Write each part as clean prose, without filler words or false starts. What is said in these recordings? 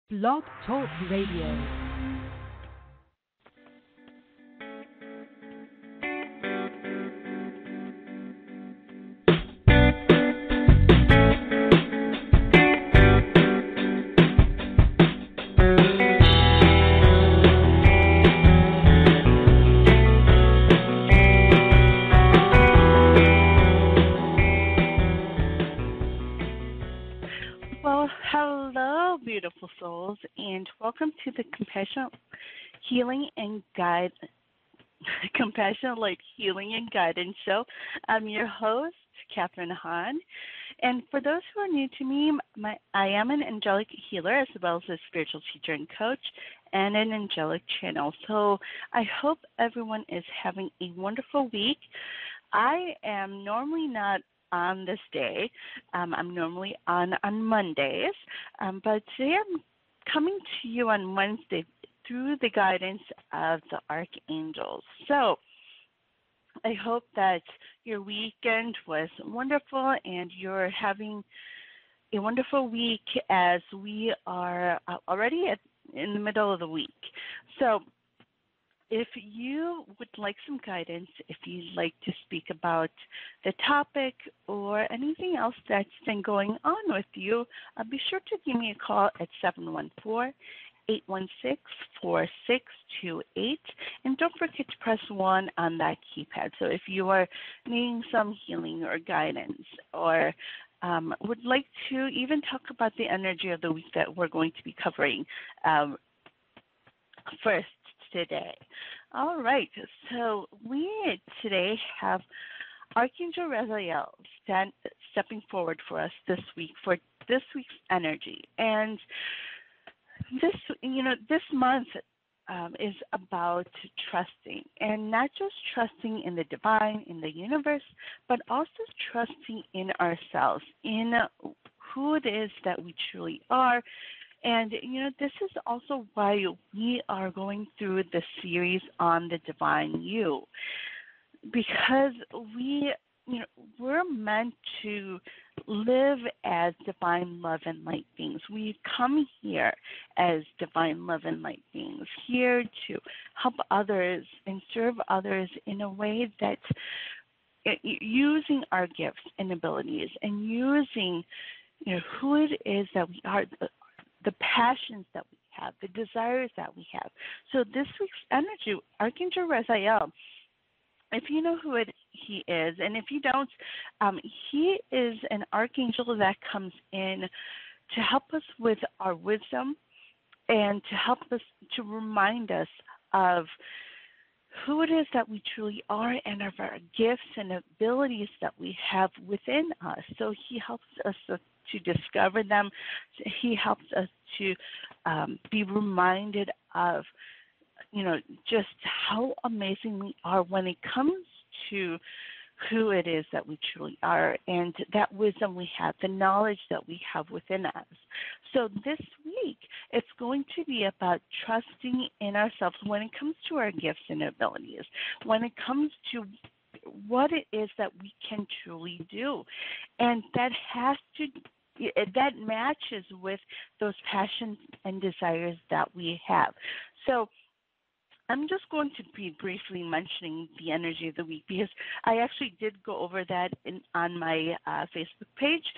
Blog Talk Radio. Well, hello, beautiful souls, and welcome to the Compassionate Healing and Guide, Compassionate Healing and Guidance Show. I'm your host, Catherine Hahn, and for those who are new to me, I am an angelic healer as well as a spiritual teacher and coach, and an angelic channel. So I hope everyone is having a wonderful week. I am normally not on this day. I'm normally on Mondays, but today I'm coming to you on Wednesday through the guidance of the archangels. So I hope that your weekend was wonderful and you're having a wonderful week as we are already in the middle of the week. So if you would like some guidance, if you'd like to speak about the topic or anything else that's been going on with you, be sure to give me a call at 714-816-4628. And don't forget to press 1 on that keypad. So if you are needing some healing or guidance or would like to even talk about the energy of the week that we're going to be covering first today. All right, so we today have Archangel Raziel stepping forward for us this week for this week's energy. And this month is about trusting, and not just trusting in the divine, in the universe, but also trusting in ourselves, in who it is that we truly are. And, this is also why we are going through the series on the divine you, because we're meant to live as divine love and light beings. We come here as divine love and light beings, here to help others and serve others in a way that using our gifts and abilities and using who it is that we are, the passions that we have, the desires that we have. So this week's energy, Archangel Raziel, if you know who he is, and if you don't, he is an archangel that comes in to help us with our wisdom and to help us, to remind us of who it is that we truly are and of our gifts and abilities that we have within us. So he helps us to discover them. He helps us to be reminded of, just how amazing we are when it comes to who it is that we truly are and that wisdom we have, the knowledge that we have within us. So this week, it's going to be about trusting in ourselves when it comes to our gifts and abilities, when it comes to what it is that we can truly do. And that matches with those passions and desires that we have. So I'm just going to be briefly mentioning the energy of the week because I actually did go over that on my Facebook page,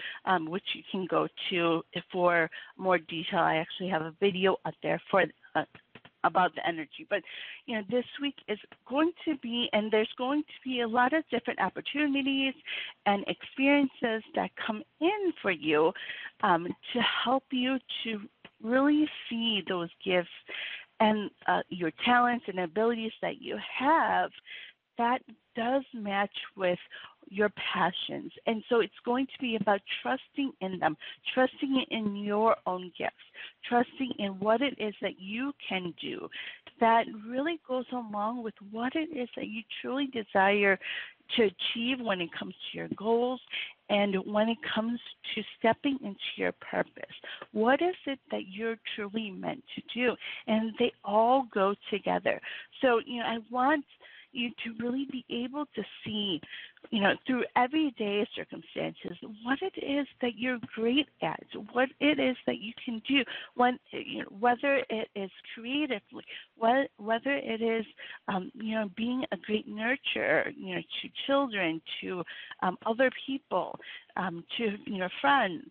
which you can go to for more detail. I actually have a video up there for about the energy. But, this week is going to be, and there's going to be a lot of different opportunities and experiences that come in for you to help you to really see those gifts and your talents and abilities that you have that does match with your passions. And so it's going to be about trusting in them, trusting in your own gifts, trusting in what it is that you can do that really goes along with what it is that you truly desire to achieve when it comes to your goals And when it comes to stepping into your purpose, what is it that you're truly meant to do? And they all go together. So, I want you to really be able to see, through everyday circumstances, what it is that you're great at, what it is that you can do, whether it is creatively, whether it is, being a great nurturer, to children, to other people, to friends.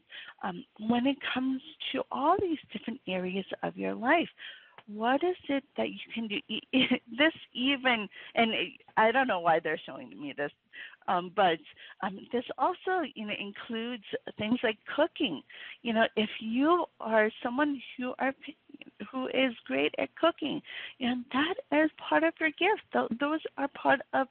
When it comes to all these different areas of your life, what is it that you can do? This even, and I don't know why they're showing me this, but this also, includes things like cooking. If you are someone who is great at cooking, that is part of your gift. Those are part of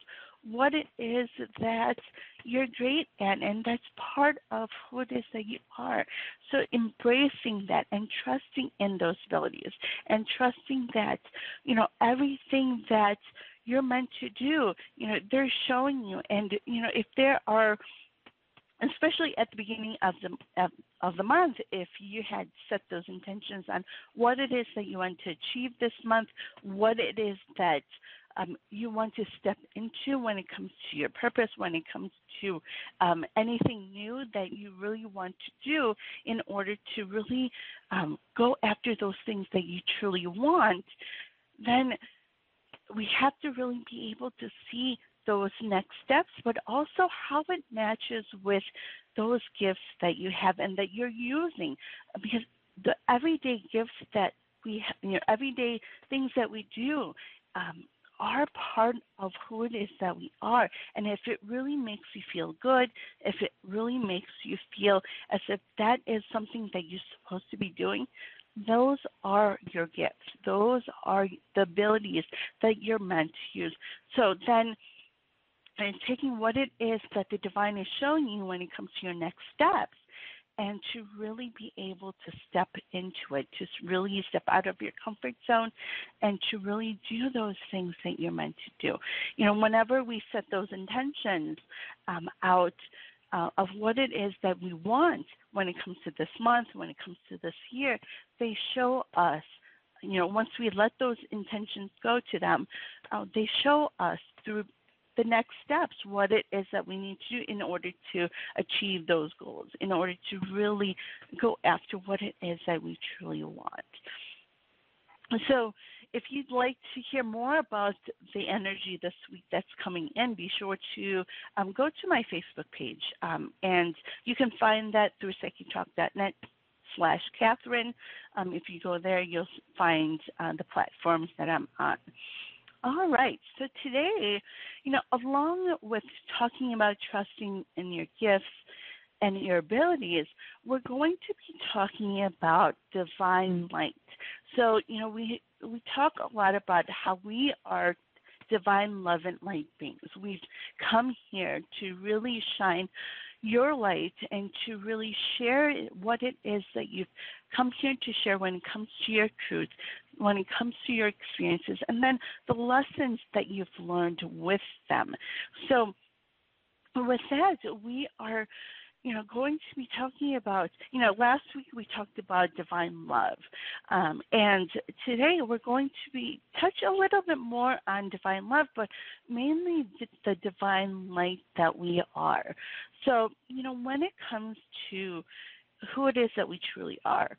what it is that you're great at, and that's part of who it is that you are. So embracing that and trusting in those abilities and trusting that, everything that you're meant to do, they're showing you. And, if there are, especially at the beginning of the month, if you had set those intentions on what it is that you want to achieve this month, what it is that you want to step into when it comes to your purpose, when it comes to anything new that you really want to do in order to really go after those things that you truly want, then we have to really be able to see those next steps, but also how it matches with those gifts that you have and that you're using. Because the everyday gifts that we have, everyday things that we do, are part of who it is that we are. And if it really makes you feel good, if it really makes you feel as if that is something that you're supposed to be doing, those are your gifts. Those are the abilities that you're meant to use. So then, and taking what it is that the divine is showing you when it comes to your next steps, and to really be able to step into it, to really step out of your comfort zone and to really do those things that you're meant to do. Whenever we set those intentions out of what it is that we want when it comes to this month, when it comes to this year, they show us, once we let those intentions go to them, they show us through the next steps, what it is that we need to do in order to achieve those goals, in order to really go after what it is that we truly want. So if you'd like to hear more about the energy this week that's coming in, be sure to go to my Facebook page. And you can find that through psychictalk.net/Catherine. If you go there, you'll find the platforms that I'm on. All right. So today, along with talking about trusting in your gifts and your abilities, we're going to be talking about divine light. So, we talk a lot about how we are divine love and light beings. We've come here to really shine your light and to really share what it is that you've come here to share when it comes to your truth, when it comes to your experiences, and then the lessons that you've learned with them. So with that, we are going to be talking about, last week we talked about divine love. And today we're going to be touch a little bit more on divine love, but mainly the divine light that we are. So, when it comes to who it is that we truly are,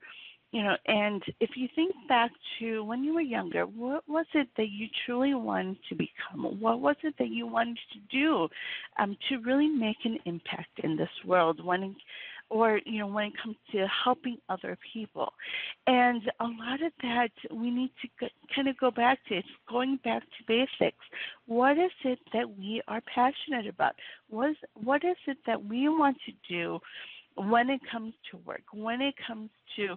and if you think back to when you were younger, what was it that you truly wanted to become? What was it that you wanted to do to really make an impact in this world? When it comes to helping other people, and a lot of that we need to kind of go back to. It's going back to basics. What is it that we are passionate about? What is it that we want to do when it comes to work? When it comes to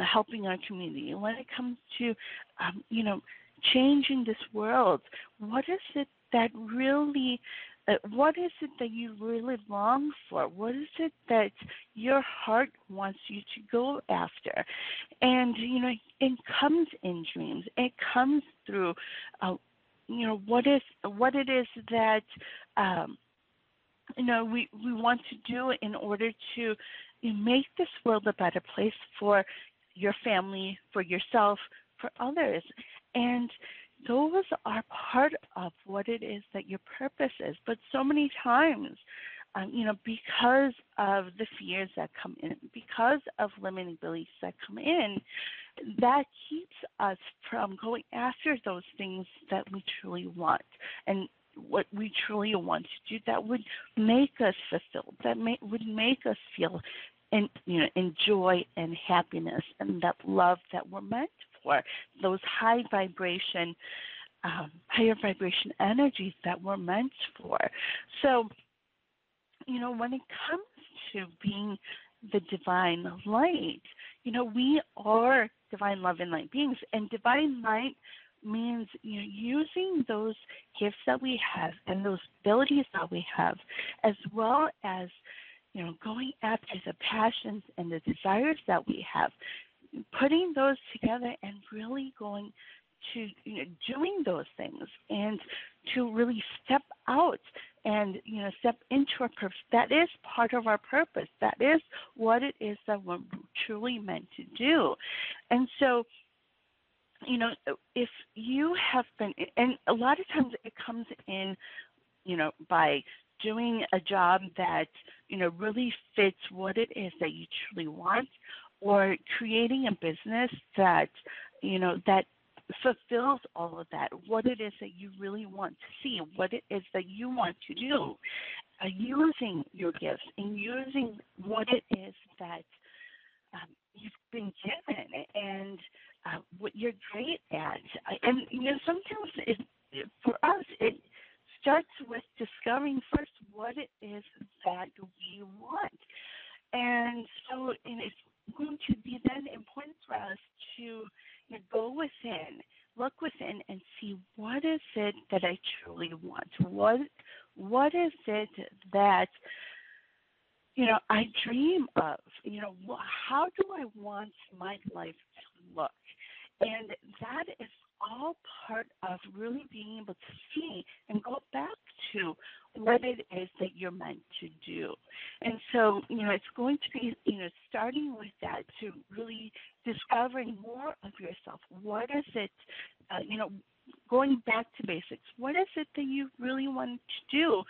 helping our community, when it comes to, changing this world, what is it that really, what is it that you really long for? What is it that your heart wants you to go after? And, it comes in dreams. It comes through, what it is that we want to do in order to make this world a better place for your family, for yourself, for others. And those are part of what it is that your purpose is. But so many times, because of the fears that come in, because of limiting beliefs that come in, that keeps us from going after those things that we truly want and what we truly want to do that would make us fulfilled, that would make us feel in joy and happiness and that love that we're meant for, those higher vibration energies that we're meant for. So, when it comes to being the divine light, we are divine love and light beings, and divine light means using those gifts that we have and those abilities that we have, as well as going after the passions and the desires that we have, putting those together and really going to doing those things and to really step out and step into our purpose. That is part of our purpose. That is what it is that we're truly meant to do. And so if you have been, and a lot of times it comes in by doing a job that really fits what it is that you truly want, or creating a business that that fulfills all of that, what it is that you really want to see, what it is that you want to do, using your gifts and using what it is that you've been given and what you're great at. And sometimes for us, it starts with discovering first what it is that we want. And so it's going to be then important for us to go within, look within, and see what is it that I truly want. What is it that I dream of? How do I want my life to look? And that is all part of really being able to see and go back to what it is that you're meant to do. And so, it's going to be, starting with that to really discovering more of yourself. What is it, going back to basics, what is it that you really want to do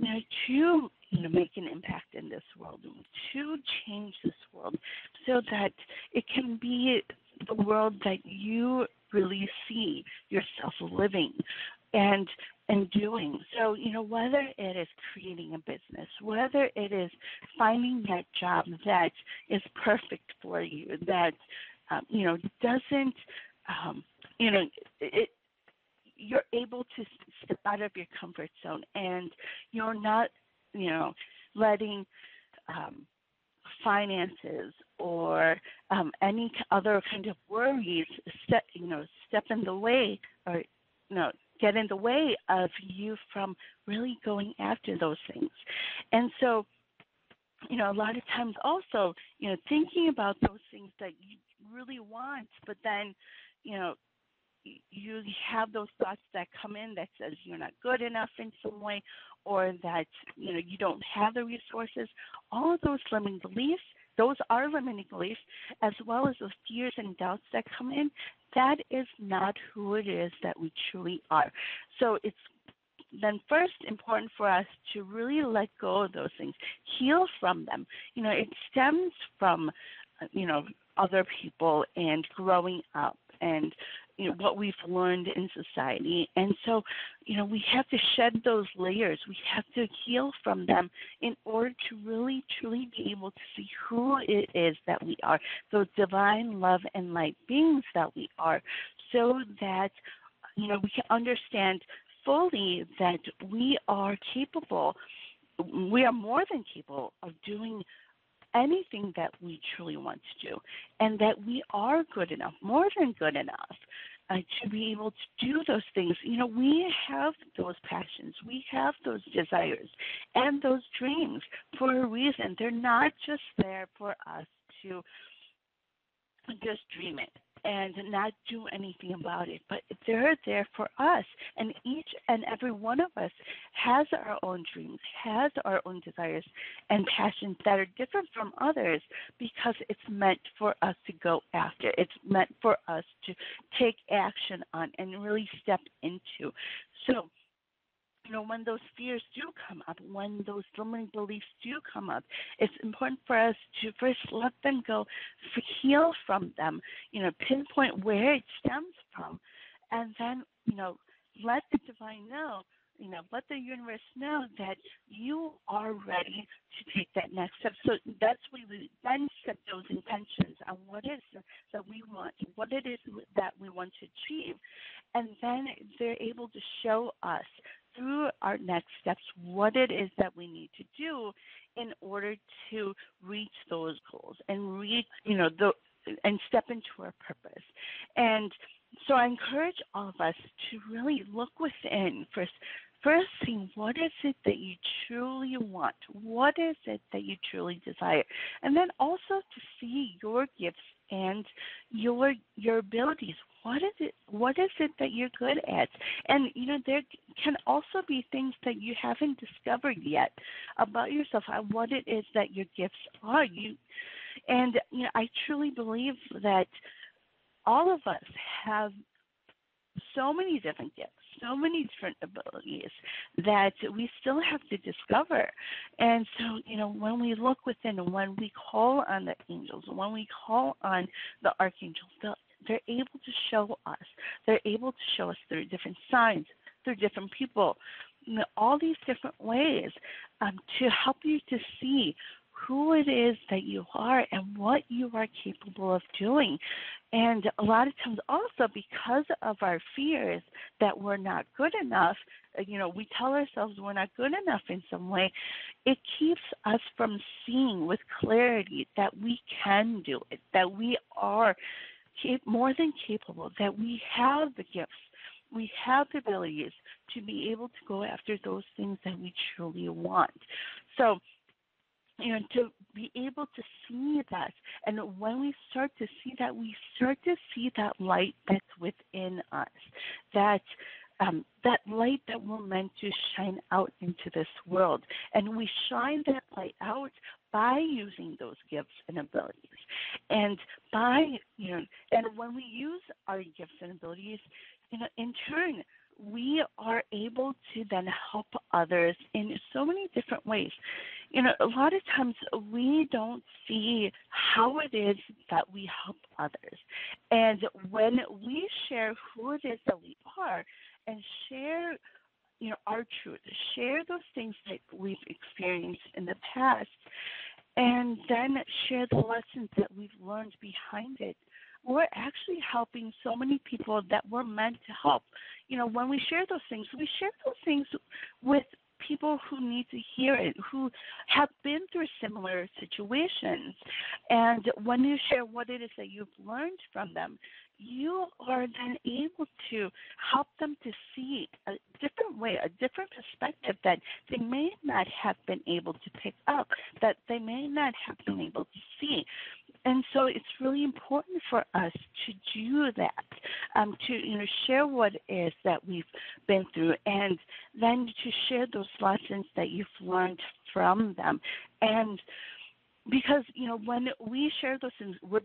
to make an impact in this world, to change this world so that it can be the world that you really see yourself living and doing. So, whether it is creating a business, whether it is finding that job that is perfect for you, that, doesn't, you're able to step out of your comfort zone and you're not, letting finances or any other kind of worries step in the way or get in the way of you from really going after those things. And so, a lot of times also, thinking about those things that you really want, but then, you have those thoughts that come in that says you're not good enough in some way, or that you don't have the resources. All of those limiting beliefs, those are limiting beliefs, as well as those fears and doubts that come in. That is not who it is that we truly are. So it's then first important for us to really let go of those things, heal from them. It stems from other people and growing up and what we've learned in society. And so, we have to shed those layers. We have to heal from them in order to really, truly be able to see who it is that we are, those divine love and light beings that we are, so that, we can understand fully that we are capable, we are more than capable of doing anything that we truly want to do, and that we are good enough, more than good enough, to be able to do those things. We have those passions, we have those desires and those dreams for a reason. They're not just there for us to just dream it and not do anything about it. But they're there for us. And each and every one of us has our own dreams, has our own desires and passions that are different from others because it's meant for us to go after. It's meant for us to take action on and really step into. So, when those fears do come up, when those limiting beliefs do come up, it's important for us to first let them go, heal from them, pinpoint where it stems from, and then, let the divine know, let the universe know that you are ready to take that next step. So that's when we then set those intentions on what it is that we want, what it is that we want to achieve. And then they're able to show us through our next steps what it is that we need to do in order to reach those goals and reach, and step into our purpose. And so I encourage all of us to really look within first see what is it that you truly want, what is it that you truly desire, and then also to see your gifts and your abilities. What is it that you're good at? And there can also be things that you haven't discovered yet about yourself, what it is that your gifts are. I truly believe that all of us have so many different gifts, so many different abilities that we still have to discover. And so, when we look within and when we call on the angels, when we call on the archangels, they're able to show us. They're able to show us through different signs, through different people, all these different ways to help you to see who it is that you are and what you are capable of doing. And a lot of times also because of our fears that we're not good enough, we tell ourselves we're not good enough in some way, it keeps us from seeing with clarity that we can do it, that we are more than capable, that we have the gifts, we have the abilities to be able to go after those things that we truly want. So, to be able to see that. And when we start to see that, we start to see that light that's within us, that light that we're meant to shine out into this world. And we shine that light out by using those gifts and abilities. And and when we use our gifts and abilities, in turn, we are able to then help others in so many different ways. A lot of times we don't see how it is that we help others. And when we share who it is that we are and share our truth, share those things that we've experienced in the past, and then share the lessons that we've learned behind it, we're actually helping so many people that we're meant to help. When we share those things with people who need to hear it, who have been through similar situations. And when you share what it is that you've learned from them, you are then able to help them to see a different way, a different perspective that they may not have been able to pick up, that they may not have been able to see. And so it's really important for us to do that, to share what it is that we've been through, and then to share those lessons that you've learned from them. And because when we share those things, we're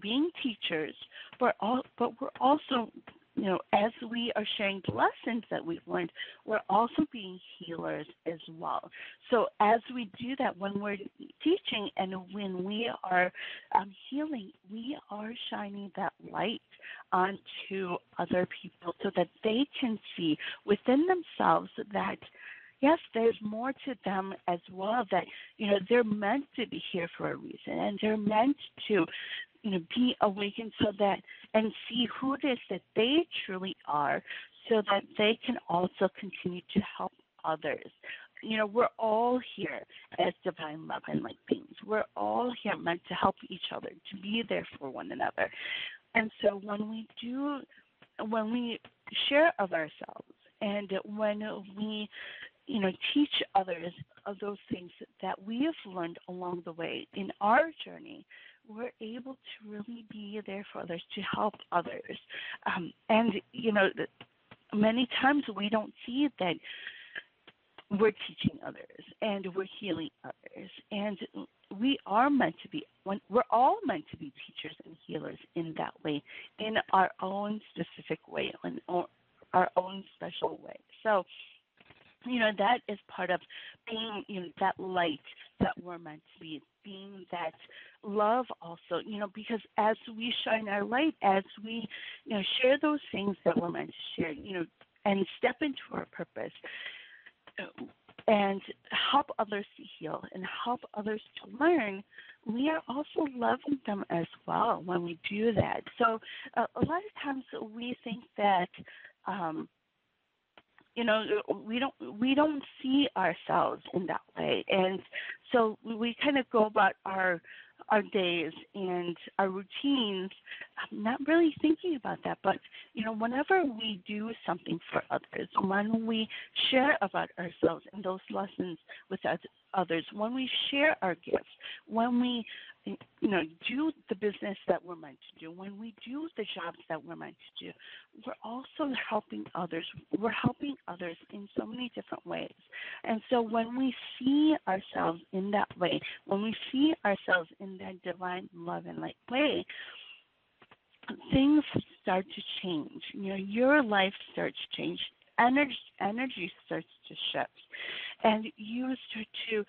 being teachers, but we're also as we are sharing the lessons that we've learned, we're also being healers as well. So as we do that, when we're teaching and when we are healing, we are shining that light onto other people so that they can see within themselves that yes, there's more to them as well, that they're meant to be here for a reason, and they're meant to be awakened so that and see who it is that they truly are, so that they can also continue to help others. We're all here as divine love and light beings. We're all here meant to help each other, to be there for one another. And so when we share of ourselves, and when we teach others of those things that we have learned along the way in our journey, we're able to really be there for others, to help others. And, you know, many times we don't see that we're teaching others and we're healing others. And we are meant to be, we're all meant to be teachers and healers in that way, in our own specific way, in our own special way. So, you know, that is part of being, you know, that light that we're meant to be, being that love also, you know, because as we shine our light, as we, you know, share those things that we're meant to share, you know, and step into our purpose, and help others to heal and help others to learn, we are also loving them as well when we do that. So a lot of times we think that, you know, we don't see ourselves in that way, and so we kind of go about our days and our routines, not really thinking about that. But you know, whenever we do something for others, when we share about ourselves and those lessons with others, when we share our gifts, when we, you know, do the business that we're meant to do, when we do the jobs that we're meant to do, we're also helping others. We're helping others in so many different ways. And so when we see ourselves in that way, when we see ourselves in that divine love and light way, things start to change. You know, your life starts to change. Energy starts to shift, and you start to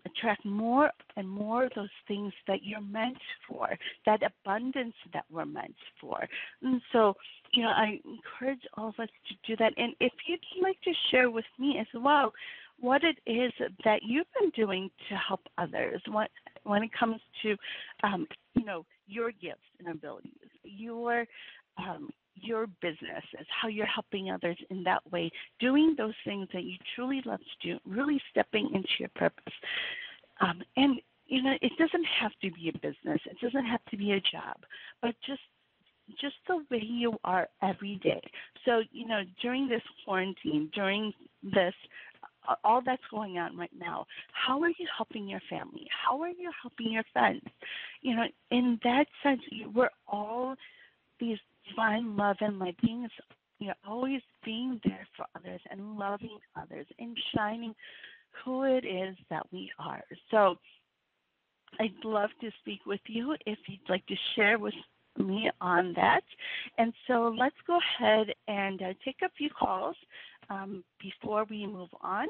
attract more and more of those things that you're meant for, that abundance that we're meant for. And so, you know, I encourage all of us to do that. And if you'd like to share with me as well what it is that you've been doing to help others when it comes to, you know, your gifts and abilities, your businesses, how you're helping others in that way, doing those things that you truly love to do, really stepping into your purpose. And, you know, it doesn't have to be a business. It doesn't have to be a job, but just the way you are every day. So, you know, during this quarantine, during this, all that's going on right now, how are you helping your family? How are you helping your friends? You know, in that sense, we're all these divine love and light beings, you know, always being there for others and loving others and shining who it is that we are. So I'd love to speak with you if you'd like to share with me on that. And so let's go ahead and take a few calls before we move on.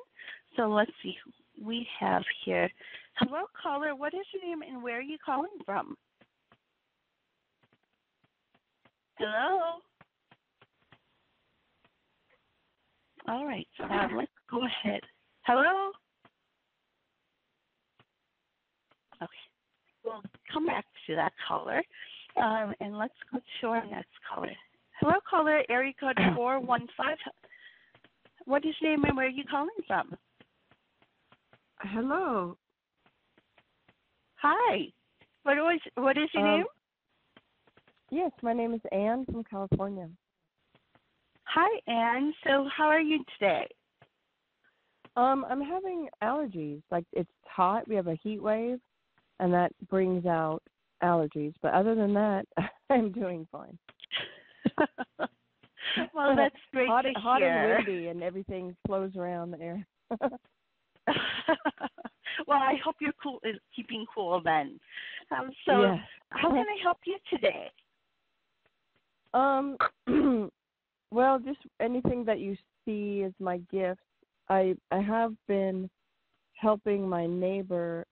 So let's see who we have here. Hello, caller. What is your name and where are you calling from? Hello. All right. So now let's go ahead. Hello. Okay. We'll come back to that caller, and let's go to our next caller. Hello, caller. Area code 415. What is your name and where are you calling from? Hello. Hi. What is your name? Yes, my name is Anne from California. Hi, Anne. So how are you today? I'm having allergies. Like, it's hot. We have a heat wave, and that brings out allergies. But other than that, I'm doing fine. Well, that's great to hear. Hot and windy, and everything flows around the air. Well, I hope you're keeping cool then. So yes. How can I help you today? Well, just anything that you see as my gift. I have been helping my neighbor,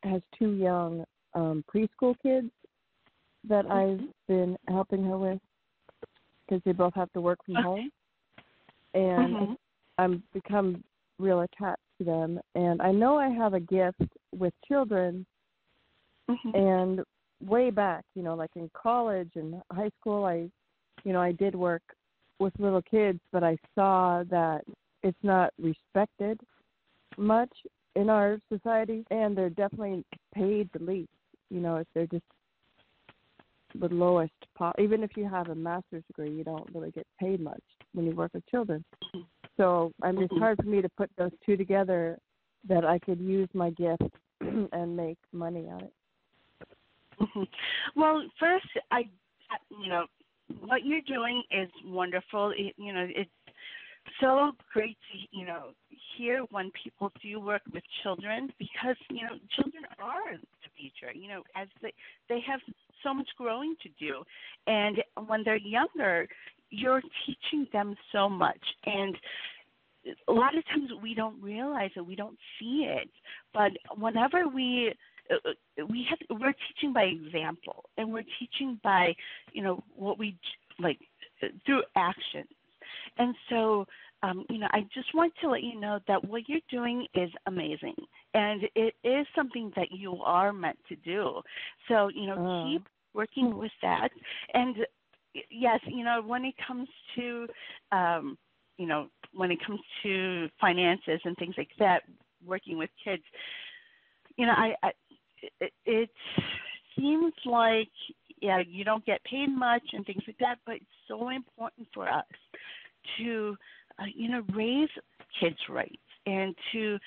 has 2 young preschool kids that I've been helping her with because they both have to work from home. And I'm become real attached to them. And I know I have a gift with children. And way back, you know, like in college and high school, I did work with little kids, but I saw that it's not respected much in our society, and they're definitely paid the least. You know, if they're just the lowest, even if you have a master's degree, you don't really get paid much when you work with children. So it's hard for me to put those two together, that I could use my gift and make money on it. Well, first, you know, what you're doing is wonderful. It's so great to, hear when people do work with children because, children are the future, as they have so much growing to do. And when they're younger, you're teaching them so much. And a lot of times we don't realize it, we don't see it. But whenever we're teaching by example, and we're teaching by, what we like through action. And so, I just want to let you know that what you're doing is amazing, and it is something that you are meant to do. So, keep working with that. And yes, when it comes to, when it comes to finances and things like that, working with kids, it seems like, yeah, you don't get paid much and things like that, but it's so important for us to, raise kids' rights and to,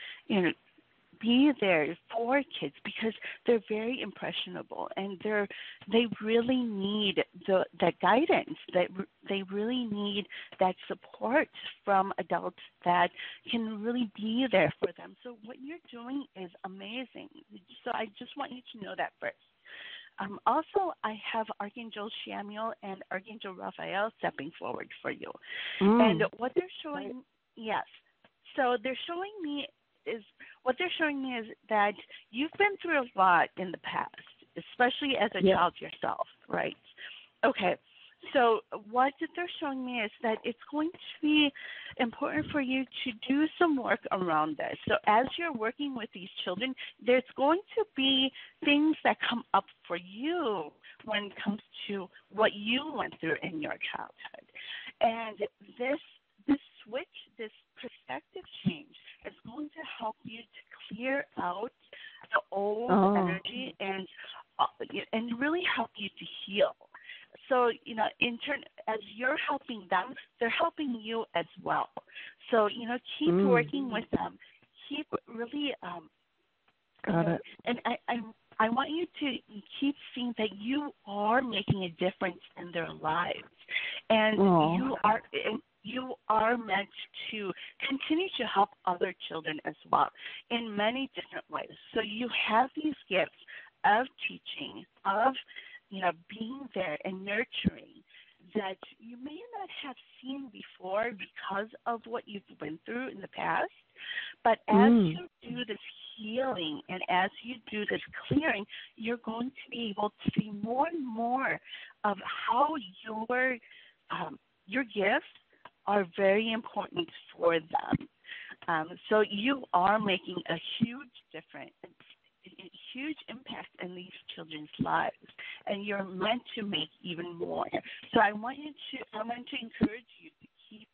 be there for kids because they're very impressionable and they really need that guidance. They really need that support from adults that can really be there for them. So what you're doing is amazing. So I just want you to know that first. Also, I have Archangel Chamuel and Archangel Raphael stepping forward for you. And what they're showing, yes, so they're showing me is that you've been through a lot in the past, especially as a child yourself, right? Okay. So what they're showing me is that it's going to be important for you to do some work around this. So as you're working with these children, there's going to be things that come up for you when it comes to what you went through in your childhood. And this switch, this perspective change is going to help you to clear out the old energy and really help you to heal. So, in turn, as you're helping them, they're helping you as well. So, keep working with them. Keep really, Got it. And I want you to keep seeing that you are making a difference in their lives. And you are meant to continue to help other children as well in many different ways. So you have these gifts of teaching, of being there and nurturing that you may not have seen before because of what you've been through in the past. But as you do this healing and as you do this clearing, you're going to be able to see more and more of how your gifts are very important for them. So you are making a huge difference, a huge impact in these children's lives, and you're meant to make even more. So I want to encourage you to keep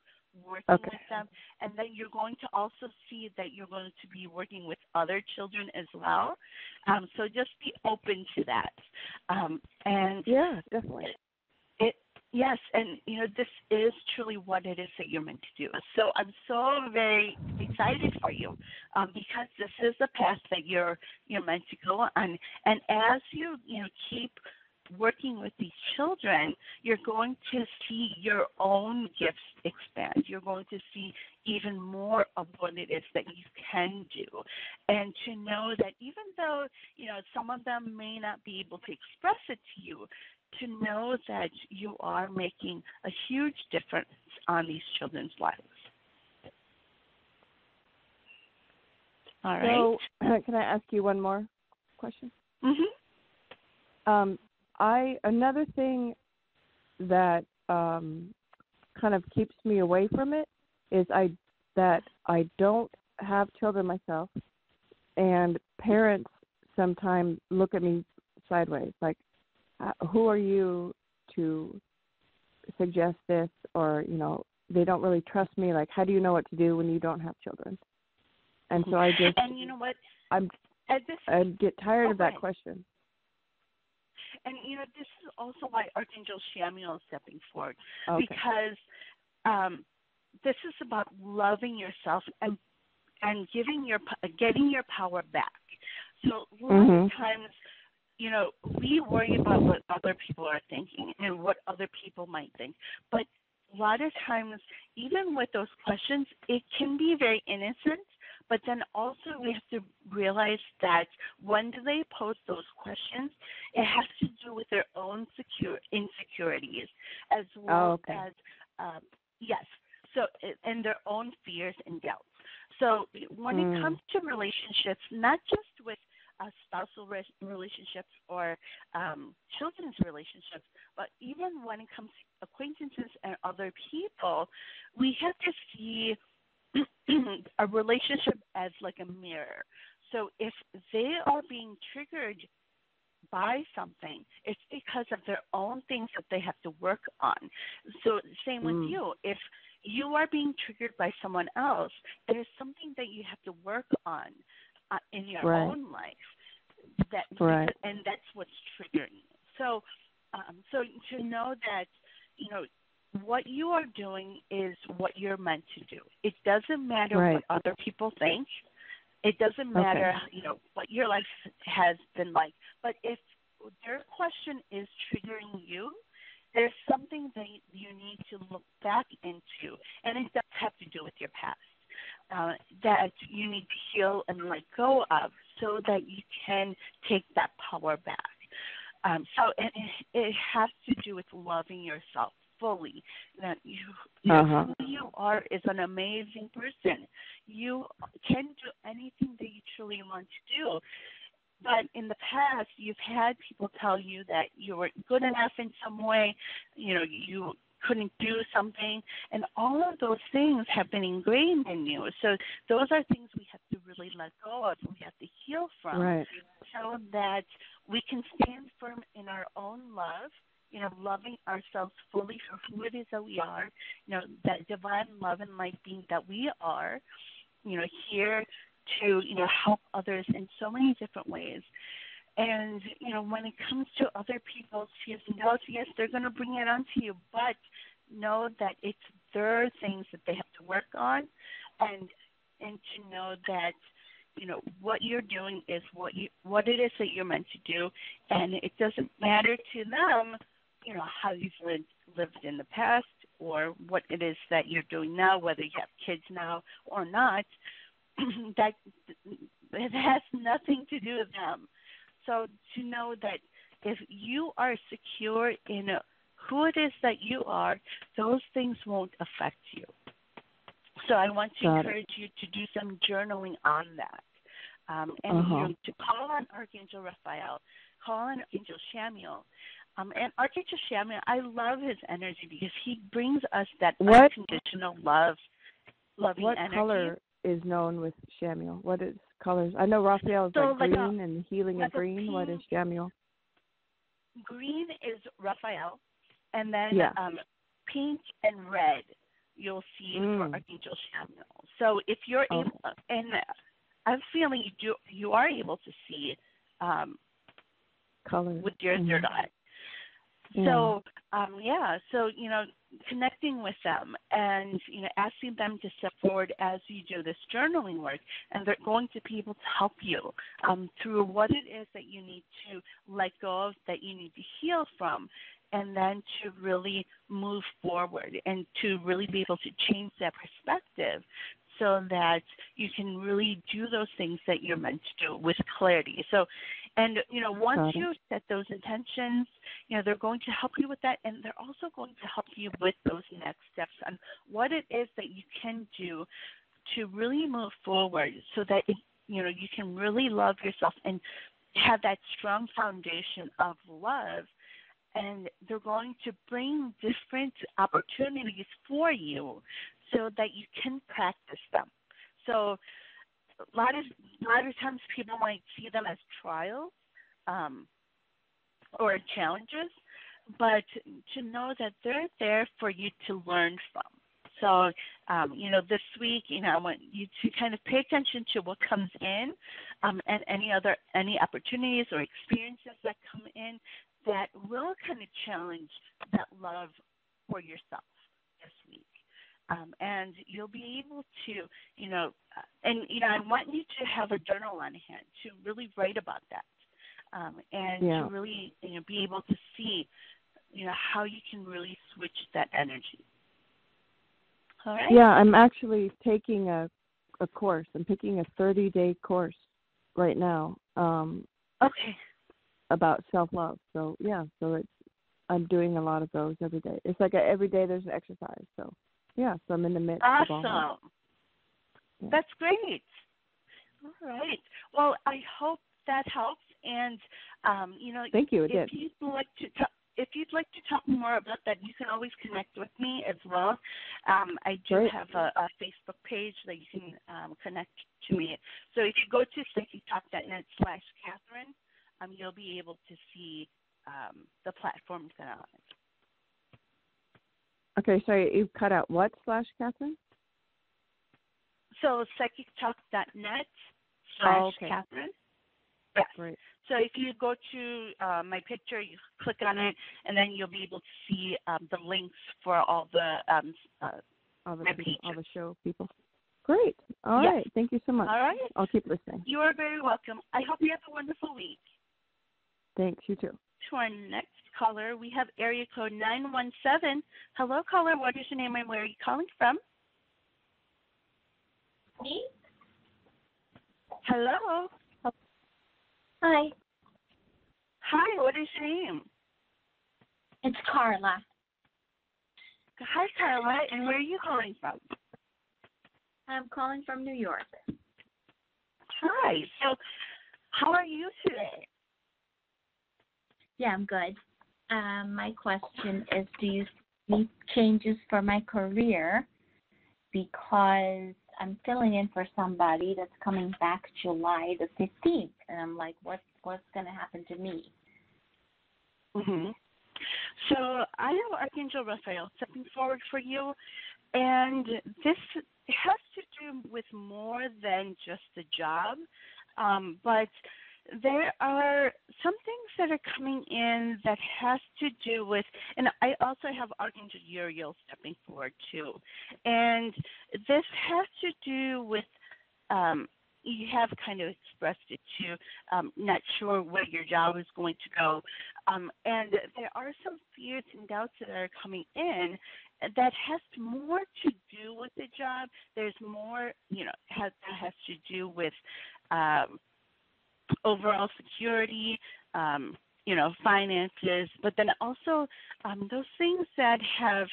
working with them, and then you're going to also see that you're going to be working with other children as well. So just be open to that. And yeah, definitely. Yes, and this is truly what it is that you're meant to do. So I'm so very excited for you because this is the path that you're meant to go on. And as you keep working with these children, you're going to see your own gifts expand. You're going to see even more of what it is that you can do, and to know that even though some of them may not be able to express it to you, to know that you are making a huge difference on these children's lives. All right. So, can I ask you one more question? Mm-hmm. Another thing that kind of keeps me away from it is that I don't have children myself, and parents sometimes look at me sideways, like, who are you to suggest this? Or, they don't really trust me. Like, how do you know what to do when you don't have children? And so I just, and you know what? I get tired of that question. And, this is also why Archangel Chamuel is stepping forward, because this is about loving yourself and getting your power back. So a lot of times we worry about what other people are thinking and what other people might think. But a lot of times, even with those questions, it can be very innocent. But then also we have to realize that when they pose those questions, it has to do with their own insecurities as well as, yes, so and their own fears and doubts. So when it comes to relationships, not just with spousal relationships or children's relationships, but even when it comes to acquaintances and other people, we have to see a relationship as like a mirror. So if they are being triggered by something, it's because of their own things that they have to work on. So same with you. If you are being triggered by someone else, there's something that you have to work on in your own life. And that's what's triggering you. So, so to know that, what you are doing is what you're meant to do. It doesn't matter what other people think. It doesn't matter, what your life has been like. But if their question is triggering you, there's something that you need to look back into, and it does have to do with your past, that you need to heal and let go of so that you can take that power back. So it has to do with loving yourself fully. That who you are is an amazing person. You can do anything that you truly want to do. But in the past, you've had people tell you that you weren't good enough in some way, you couldn't do something, and all of those things have been ingrained in you. So those are things we have to really let go of, we have to heal from, so that we can stand firm in our own love, loving ourselves fully for who it is that we are, that divine love and light being that we are, here to, help others in so many different ways. And, when it comes to other people's fears and doubts, yes, they're going to bring it onto you, but know that it's their things that they have to work on, and to know that, what you're doing is what it is that you're meant to do, and it doesn't matter to them, how you've lived in the past or what it is that you're doing now, whether you have kids now or not. That it has nothing to do with them. So to know that if you are secure in who it is that you are, those things won't affect you. So I want to encourage you to do some journaling on that. And to call on Archangel Raphael, call on Archangel Chamuel. And Archangel Chamuel, I love his energy because he brings us that unconditional love, loving energy. What color is known with Chamuel? What is colors? I know Raphael is green and healing of green. Pink, what is Chamuel? Green is Raphael, and then pink and red you'll see for Archangel Chamuel. So if you're able, and I'm feeling you are able to see colors with your third eye. So, so, connecting with them and, asking them to step forward as you do this journaling work, and they're going to be able to help you through what it is that you need to let go of, that you need to heal from, and then to really move forward and to really be able to change that perspective so that you can really do those things that you're meant to do with clarity. So, and, once you set those intentions, they're going to help you with that, and they're also going to help you with those next steps on what it is that you can do to really move forward so that, you can really love yourself and have that strong foundation of love. And they're going to bring different opportunities for you so that you can practice them. So a lot of times people might see them as trials or challenges, but to know that they're there for you to learn from. So, this week, I want you to kind of pay attention to what comes in and any opportunities or experiences that come in that will kind of challenge that love for yourself this week. And you'll be able to, I want you to have a journal on hand to really write about that. and to really be able to see how you can really switch that energy. All right? Yeah, I'm actually taking a course. I'm taking a 30-day course right now. Okay. About self-love. So I'm doing a lot of those every day. It's like every day there's an exercise. So so I'm in the midst of all that. Awesome. That's great. All right. Well, I hope that helps. And thank you. It if did. you'd like to talk more about that, you can always connect with me as well. I do have a Facebook page that you can connect to me. So if you go to psychictalk.net/Catherine, you'll be able to see the platforms that are on it. Okay, sorry, you cut out what /Catherine? So psychictalk.net/Catherine. Yes. Great. So if you go to my picture, you click on it, and then you'll be able to see the links for all the show people. Great. All right. Thank you so much. All right. I'll keep listening. You are very welcome. I hope you have a wonderful week. Thanks. You too. To our next caller, we have area code 917. Hello, caller. What is your name and where are you calling from? Me? Hello. Hi. Hi, what is your name? It's Carla. Hi, Carla, and where are you calling from? I'm calling from New York. Hi. So, how are you today? Yeah, I'm good. My question is, do you see changes for my career? Because I'm filling in for somebody that's coming back July the 15th, and I'm like, what's going to happen to me? Mm-hmm. So I have Archangel Raphael stepping forward for you, and this has to do with more than just the job, but there are some things that are coming in that has to do with, and I also have Archangel Uriel stepping forward too, and this has to do with, you have kind of expressed it too, not sure where your job is going to go, and there are some fears and doubts that are coming in that has more to do with the job. There's more, that has to do with overall security, finances, but then also those things that have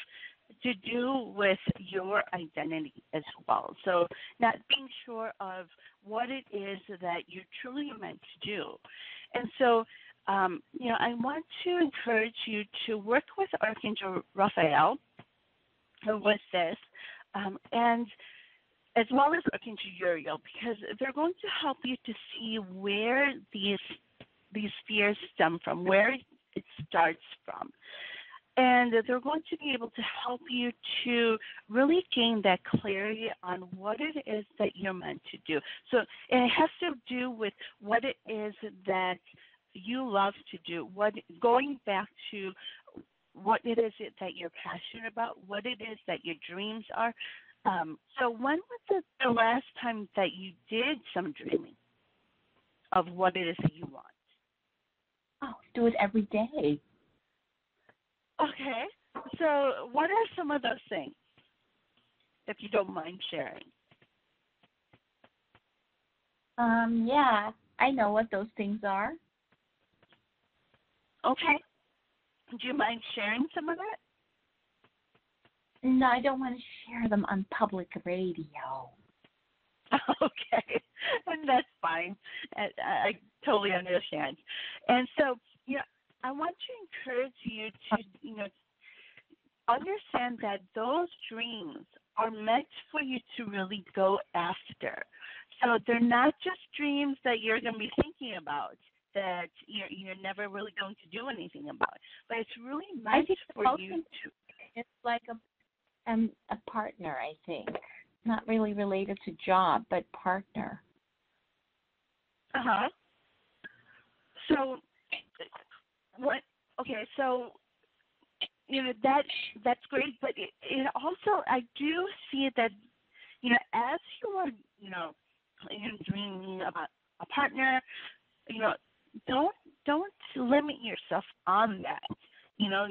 to do with your identity as well. So not being sure of what it is that you're truly meant to do. And so, I want to encourage you to work with Archangel Raphael with this, and as well as Archangel Uriel, because they're going to help you to see where these fears stem from, where it starts from. And they're going to be able to help you to really gain that clarity on what it is that you're meant to do. So it has to do with what it is that you love to do, going back to what it is that you're passionate about, what it is that your dreams are. So when was the last time that you did some dreaming of what it is that you want? Oh, do it every day. Okay. So what are some of those things, if you don't mind sharing? Yeah, I know what those things are. Okay. Do you mind sharing some of that? No, I don't want to share them on public radio. Okay, and that's fine. I totally understand. And so, I want to encourage you to, understand that those dreams are meant for you to really go after. So they're not just dreams that you're going to be thinking about, that you're never really going to do anything about, but it's really meant for you to. It's like a partner, I think. Not really related to job, but partner. Uh-huh. So, what? Okay, so, that's great, but it also, I do see that, as you are, dreaming about a partner, don't limit yourself on that. You know,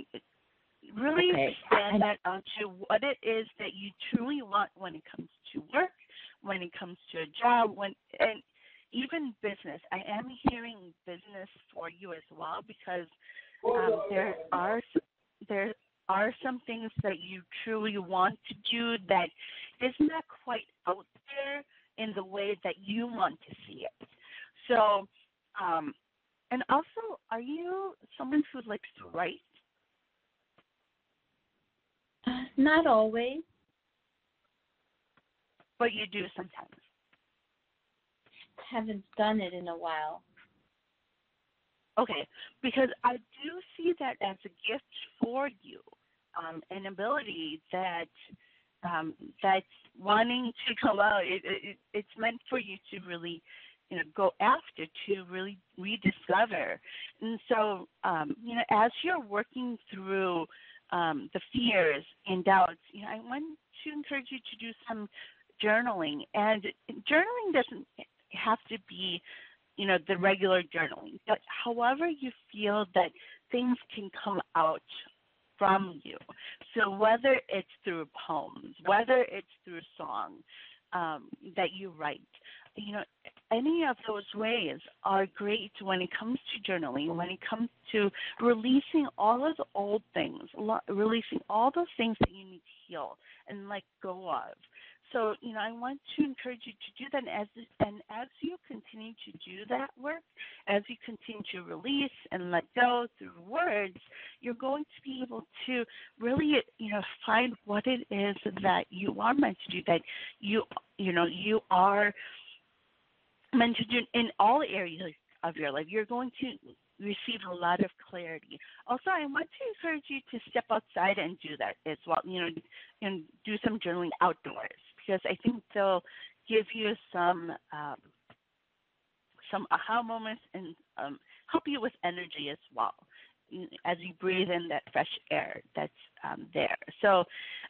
really Okay. expand that onto what it is that you truly want when it comes to work, when it comes to a job, and even business. I am hearing business for you as well, because there are some things that you truly want to do that is not quite out there in the way that you want to see it. So, and also, are you someone who likes to write? Not always. But you do sometimes. Haven't done it in a while. Okay, because I do see that as a gift for you, an ability that that's wanting to come out. It's meant for you to really, go after, to really rediscover. And so, as you're working through the fears and doubts, I want to encourage you to do some journaling. And journaling doesn't have to be, the regular journaling, but however you feel that things can come out from you. So whether it's through poems, whether it's through song that you write, any of those ways are great when it comes to journaling, when it comes to releasing all of the old things, releasing all those things that you need to heal and let go of. So, I want to encourage you to do that. And as you continue to do that work, as you continue to release and let go through words, you're going to be able to really, find what it is that you are meant to do, that you are meant to do in all areas of your life. You're going to receive a lot of clarity. Also, I want to encourage you to step outside and do that as well, and do some journaling outdoors, because I think they'll give you some aha moments and help you with energy as well as you breathe in that fresh air that's there. So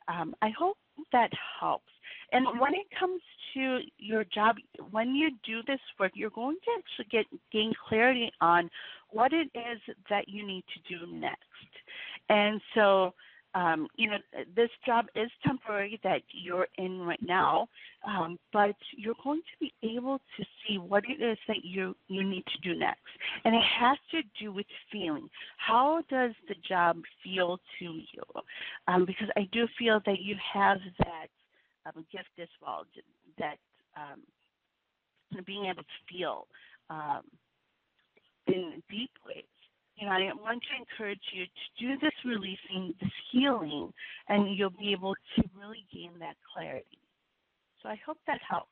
I hope that helps. And when it comes to your job, when you do this work, you're going to actually gain clarity on what it is that you need to do next. And so, this job is temporary that you're in right now, but you're going to be able to see what it is that you need to do next. And it has to do with feeling. How does the job feel to you? Because I do feel that you have that gift as well, that being able to feel in deep ways. I want to encourage you to do this releasing, this healing, and you'll be able to really gain that clarity. So I hope that helps.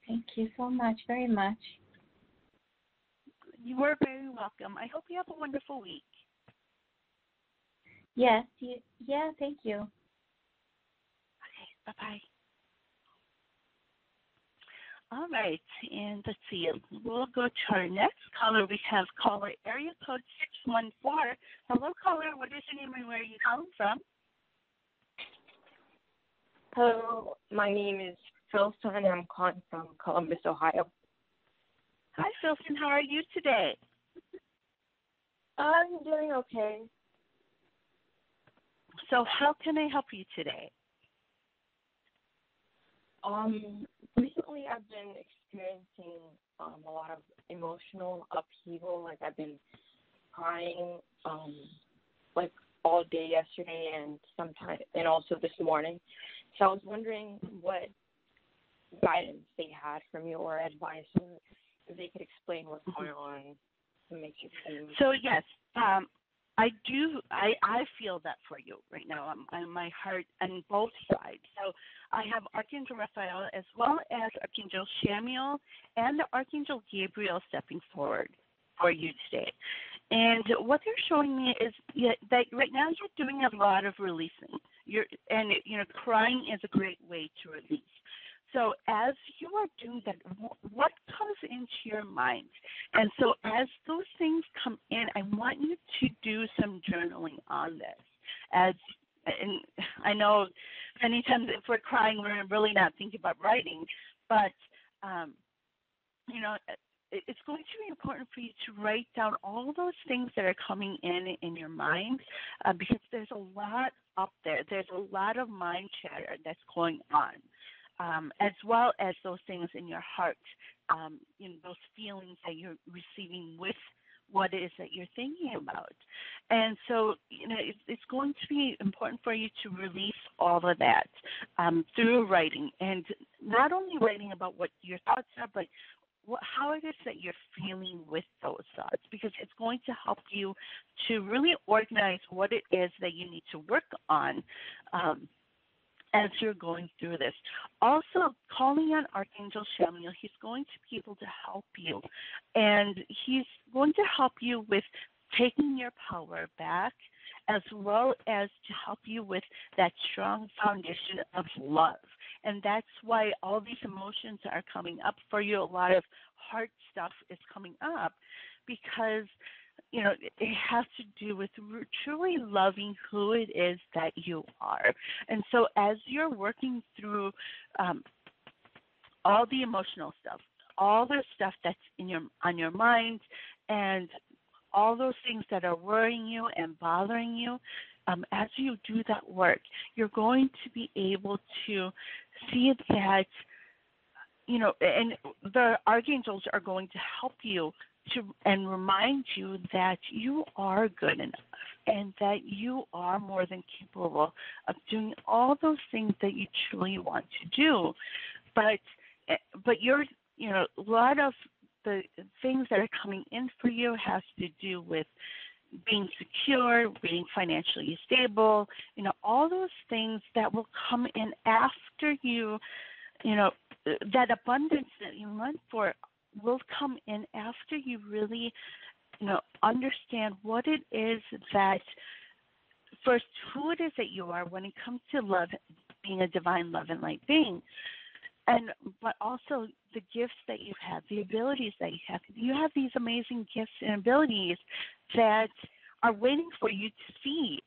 Thank you so much, very much. You are very welcome. I hope you have a wonderful week. Yes, thank you. Okay, bye-bye. All right, and let's see. We'll go to our next caller. We have caller area code 614. Hello, caller. What is your name and where are you calling from? Hello, my name is Philson, and I'm calling from Columbus, Ohio. Hi, Philson. How are you today? I'm doing okay. So how can I help you today? Recently I've been experiencing a lot of emotional upheaval. Like I've been crying like all day yesterday and also this morning. So I was wondering what guidance they had from you or advice, or if they could explain what's going on to make you feel. So yes, I do. I feel that for you right now. I'm my heart on both sides. So I have Archangel Raphael as well as Archangel Chamuel and Archangel Gabriel stepping forward for you today. And what they're showing me is that right now you're doing a lot of releasing. Crying is a great way to release. So as you are doing that, what comes into your mind? And so as those things come in, I want you to do some journaling on this. And I know many times if we're crying, we're really not thinking about writing, but it's going to be important for you to write down all those things that are coming in your mind, because there's a lot up there. There's a lot of mind chatter that's going on, as well as those things in your heart, those feelings that you're receiving with what it is that you're thinking about. And so, it's going to be important for you to release all of that through writing, and not only writing about what your thoughts are, but how it is that you're feeling with those thoughts, because it's going to help you to really organize what it is that you need to work on as you're going through this. Also, calling on Archangel Chamuel, he's going to be able to help you, and he's going to help you with taking your power back, as well as to help you with that strong foundation of love. And that's why all these emotions are coming up for you. A lot of heart stuff is coming up because, it has to do with truly loving who it is that you are. And so as you're working through all the emotional stuff, all the stuff that's on your mind, and all those things that are worrying you and bothering you, as you do that work, you're going to be able to see that, and the archangels are going to help you and remind you that you are good enough, and that you are more than capable of doing all those things that you truly want to do. But you're, a lot of the things that are coming in for you has to do with being secure, being financially stable, all those things that will come in after you, that abundance that you went for will come in after you really, understand what it is that, first, who it is that you are when it comes to love, being a divine love and light being. But also the gifts that you have, the abilities that you have. You have these amazing gifts and abilities that are waiting for you to see.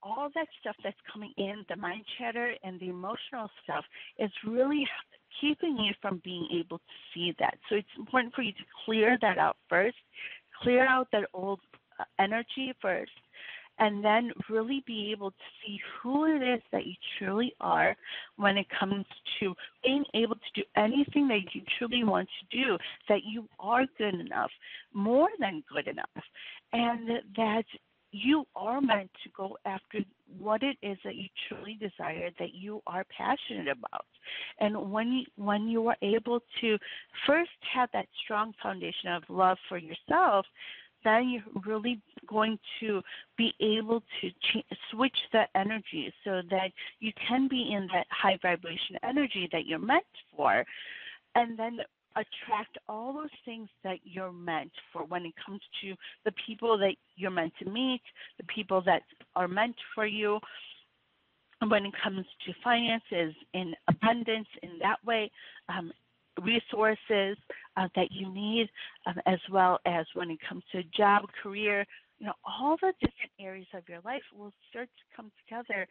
All that stuff that's coming in, the mind chatter and the emotional stuff, is really keeping you from being able to see that. So it's important for you to clear that out first, clear out that old energy first, and then really be able to see who it is that you truly are when it comes to being able to do anything that you truly want to do, that you are good enough, more than good enough, and that you are meant to go after what it is that you truly desire, that you are passionate about. And when you are able to first have that strong foundation of love for yourself, then you're really going to be able to switch the energy so that you can be in that high vibration energy that you're meant for, and then attract all those things that you're meant for when it comes to the people that you're meant to meet, the people that are meant for you, when it comes to finances, in abundance in that way, resources that you need, as well as when it comes to job, career, all the different areas of your life will start to come together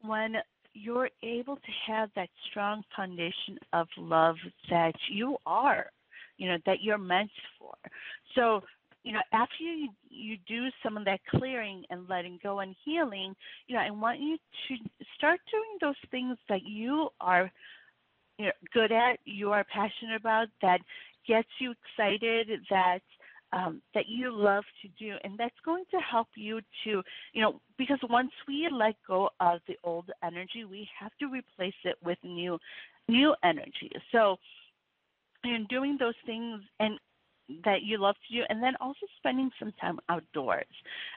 when you're able to have that strong foundation of love that you are, that you're meant for. So, after you do some of that clearing and letting go and healing, I want you to start doing those things that you are good at, you are passionate about, that gets you excited, that you love to do, and that's going to help you to, because once we let go of the old energy, we have to replace it with new energy. So, doing those things and that you love to do, and then also spending some time outdoors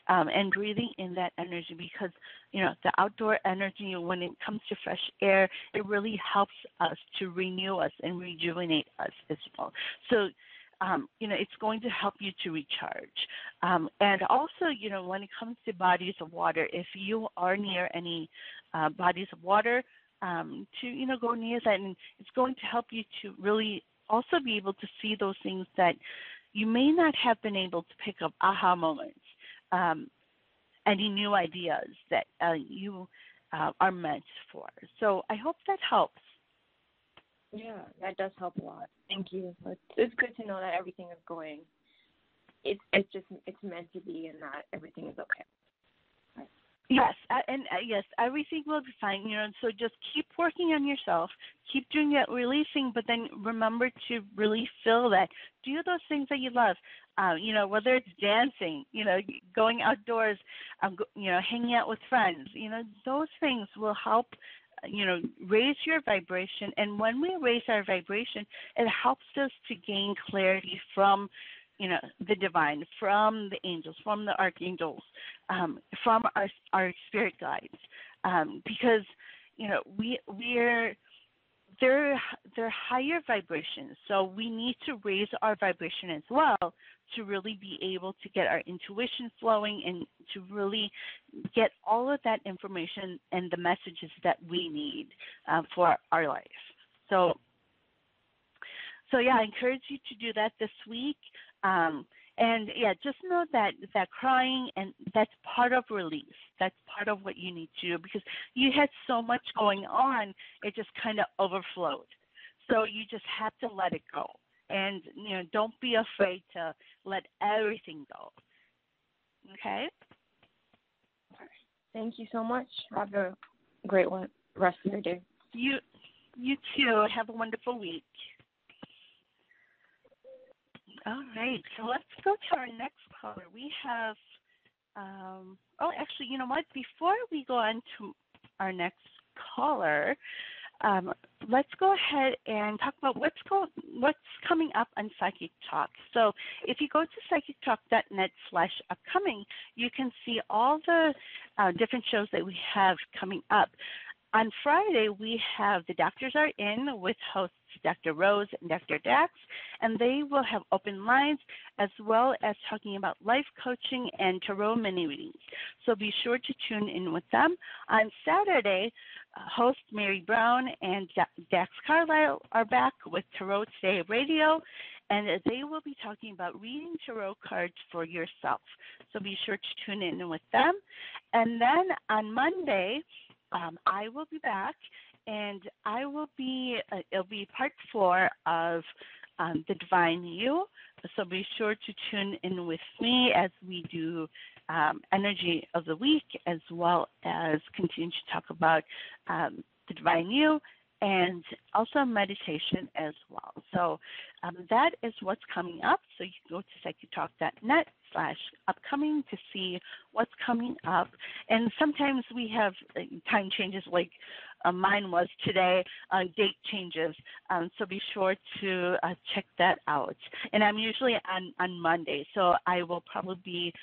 and breathing in that energy, because the outdoor energy, when it comes to fresh air, it really helps us to renew us and rejuvenate us as well. So it's going to help you to recharge. And also, when it comes to bodies of water, if you are near any bodies of water, to go near that, and it's going to help you to really also be able to see those things that you may not have been able to pick up, aha moments, any new ideas that you are meant for. So I hope that helps. Yeah, that does help a lot. Thank you. It's good to know that everything is going. It's meant to be, and that everything is okay. Yes, yes, everything will be fine. So just keep working on yourself, keep doing that releasing, but then remember to really feel that. Do those things that you love. Whether it's dancing, going outdoors, hanging out with friends. Those things will help. Raise your vibration, and when we raise our vibration, it helps us to gain clarity from the divine, from the angels, from the archangels, from our spirit guides, because they're higher vibrations, so we need to raise our vibration as well to really be able to get our intuition flowing and to really get all of that information and the messages that we need for our life. So yeah, I encourage you to do that this week. And yeah, just know that crying, and that's part of release. That's part of what you need to do, because you had so much going on, it just kind of overflowed. So you just have to let it go. And, don't be afraid to let everything go. Okay? Thank you so much. Have a great rest of your day. You too. Have a wonderful week. All right, so let's go to our next caller. We have, actually, you know what? Before we go on to our next caller, let's go ahead and talk about what's coming up on Psychic Talk. So if you go to psychictalk.net/upcoming, you can see all the different shows that we have coming up. On Friday, we have The Doctors Are In with hosts Dr. Rose and Dr. Dax, and they will have open lines as well as talking about life coaching and tarot mini readings. So be sure to tune in with them. On Saturday, host Mary Brown and Dax Carlisle are back with Tarot Today Radio, and they will be talking about reading tarot cards for yourself. So be sure to tune in with them. And then on Monday, I will be back, and it'll be part 4 of The Divine You. So be sure to tune in with me as we do Energy of the Week, as well as continue to talk about The Divine You and also meditation as well. So that is what's coming up. So you can go to psychictalk.net/upcoming to see what's coming up. And sometimes we have time changes, like mine was today, date changes. So be sure to check that out. And I'm usually on Monday, so I will probably be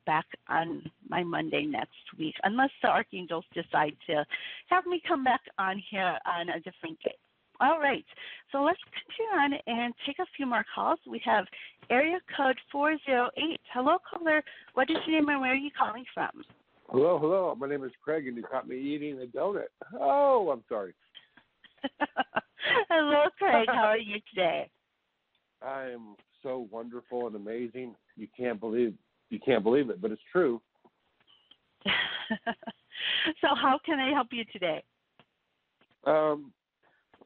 back on my Monday next week, unless the Archangels decide to have me come back on here on a different day. All right, so let's continue on and take a few more calls. We have area code 408. Hello, caller. What is your name and where are you calling from? Hello. My name is Craig, and you caught me eating a donut. Oh, I'm sorry. Hello, Craig. How are you today? I am so wonderful and amazing. You can't believe it, but it's true. So how can I help you today?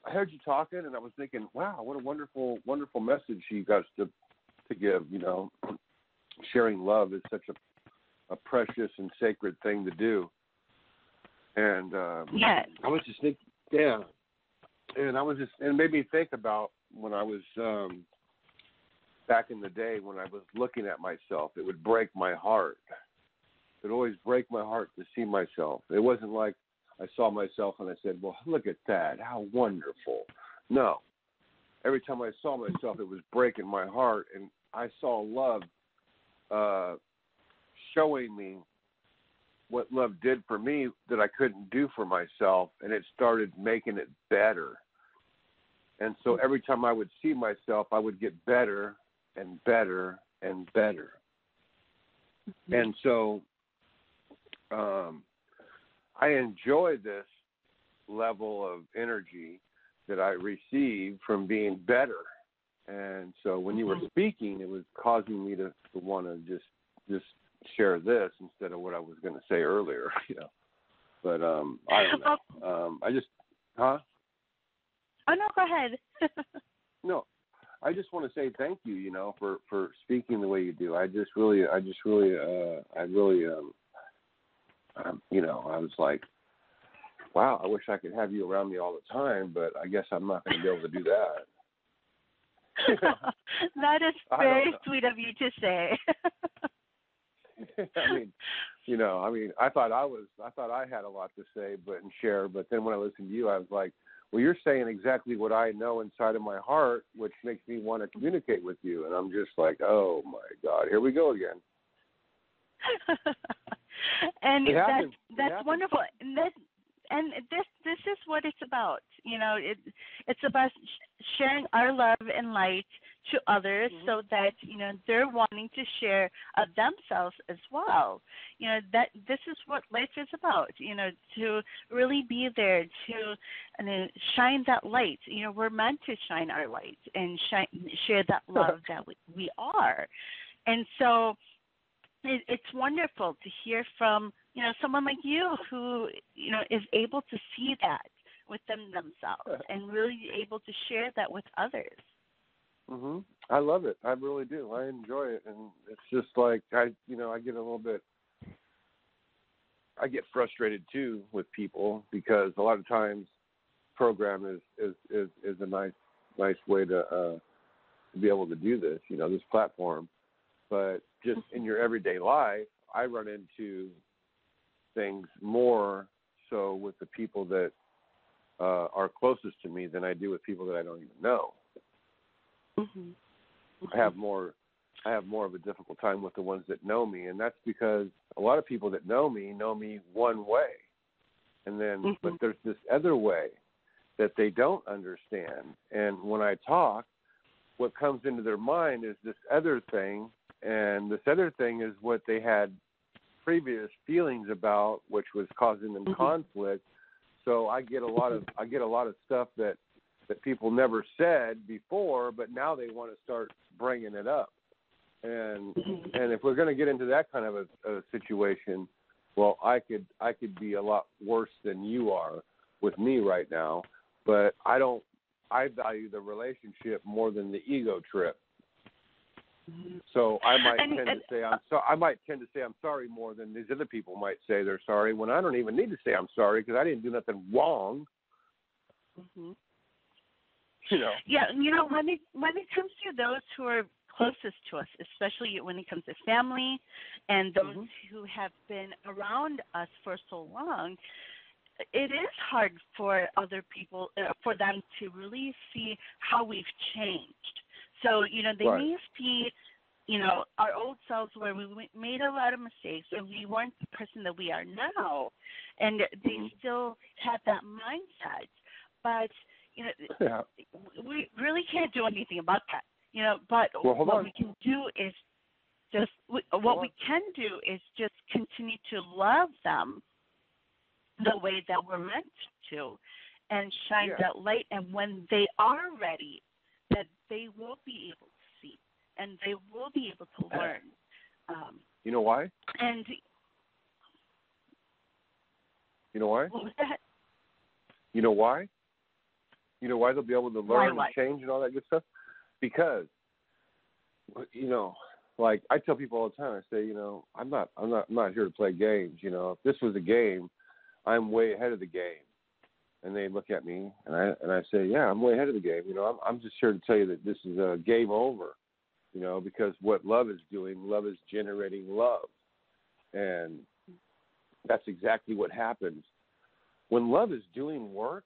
I heard you talking, and I was thinking, wow, what a wonderful, wonderful message you guys to give. Sharing love is such a precious and sacred thing to do. And yes. I was just thinking, yeah, and it made me think about when I was back in the day when I was looking at myself. It would break my heart. It would always break my heart to see myself. It wasn't like I saw myself and I said, well, look at that, how wonderful. No. Every time I saw myself, it was breaking my heart, and I saw love showing me what love did for me that I couldn't do for myself, and it started making it better. And so every time I would see myself, I would get better and better and better. Mm-hmm. And so I enjoy this level of energy that I receive from being better. And so when you were speaking, it was causing me to want to just share this instead of what I was going to say earlier, But I don't know. Oh, no, go ahead. say thank you, you know, for speaking the way you do. You know, I was like, wow, I wish I could have you around me all the time, but I guess I'm not going to be able to do that. That is very sweet of you to say. I mean, you know, I thought I had a lot to say and share, but then when I listened to you, I was like, well, you're saying exactly what I know inside of my heart, which makes me want to communicate with you. And I'm just like, oh my God, here we go again. And that's wonderful. And this is what it's about. You know, it's about sharing our love and light to others, so that, you know, they're wanting to share of themselves as well. You know, that this is what life is about. You know, to really be there to shine that light. You know, we're meant to shine our light and share that love that we are. And so it's wonderful to hear from, you know, someone like you who, you know, is able to see that within themselves and really able to share that with others. I love it. I really do. I enjoy it, and it's just like I get frustrated too with people, because a lot of times program is a nice way to be able to do this. You know, this platform, but just in your everyday life, I run into things more so with the people that are closest to me than I do with people that I don't even know. I have more of a difficult time with the ones that know me, and that's because a lot of people that know me one way, and then but there's this other way that they don't understand. And when I talk, what comes into their mind is this other thing, and this other thing is what they had previous feelings about, which was causing them conflict. So I get a lot of stuff that people never said before, but now they want to start bringing it up. And if we're going to get into that kind of a situation, well, I could be a lot worse than you are with me right now, but I value the relationship more than the ego trip. So I might tend to say I'm sorry more than these other people might say they're sorry, when I don't even need to say I'm sorry, because I didn't do nothing wrong. You know. Yeah, you know, when it comes to those who are closest to us, especially when it comes to family and those who have been around us for so long, it is hard for other people, for them to really see how we've changed. So, you know, they may see, you know, our old selves where we made a lot of mistakes and we weren't the person that we are now, and they still have that mindset. But, you know, we really can't do anything about that, you know. But what we can do is just continue to love them the way that we're meant to, and shine that light. And when they are ready, that they will be able to see, and they will be able to learn. You know why? And you know why? What was that? You know why? You know why they'll be able to learn and change and all that good stuff? Because, you know, like I tell people all the time, I say, you know, I'm not here to play games. You know, if this was a game, I'm way ahead of the game. And they look at me, and I say, yeah, I'm way ahead of the game. You know, I'm just here to tell you that this is a game over. You know, because what love is doing, love is generating love, and that's exactly what happens when love is doing work.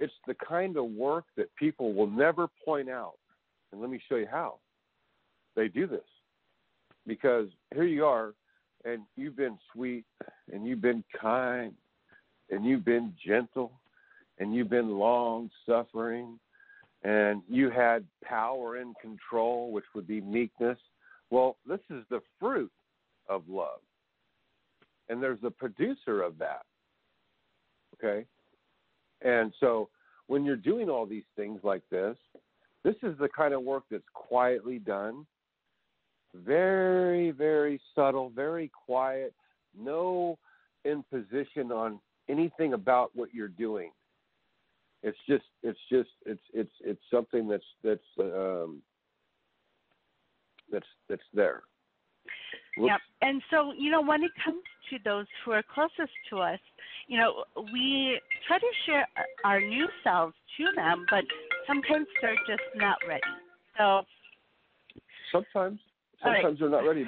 It's the kind of work that people will never point out. And let me show you how they do this. Because here you are, and you've been sweet, and you've been kind, and you've been gentle, and you've been long-suffering, and you had power and control, which would be meekness. Well, this is the fruit of love. And there's a producer of that. Okay? And so when you're doing all these things like this is the kind of work that's quietly done, very, very subtle, very quiet, no imposition on anything about what you're doing. It's something that's that's there. Whoops. Yep. And so, when it comes to those who are closest to us, we try to share our new selves to them, but sometimes they're just not ready. So Sometimes right. they're not ready.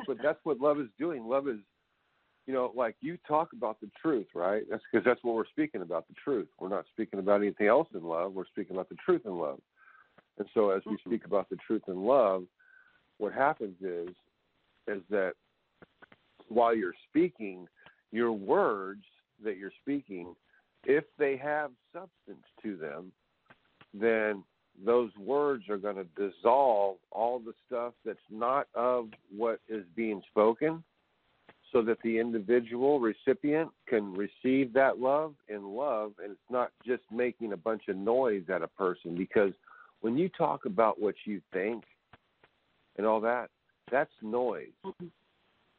But that's what love is doing. Love is, like you talk about the truth, right? That's because that's what we're speaking about, the truth. We're not speaking about anything else in love. We're speaking about the truth in love. And so as we speak about the truth in love, what happens is that while you're speaking, your words that you're speaking, if they have substance to them, then those words are going to dissolve all the stuff that's not of what is being spoken, so that the individual recipient can receive that love in love, and it's not just making a bunch of noise at a person. Because when you talk about what you think and all that, that's noise.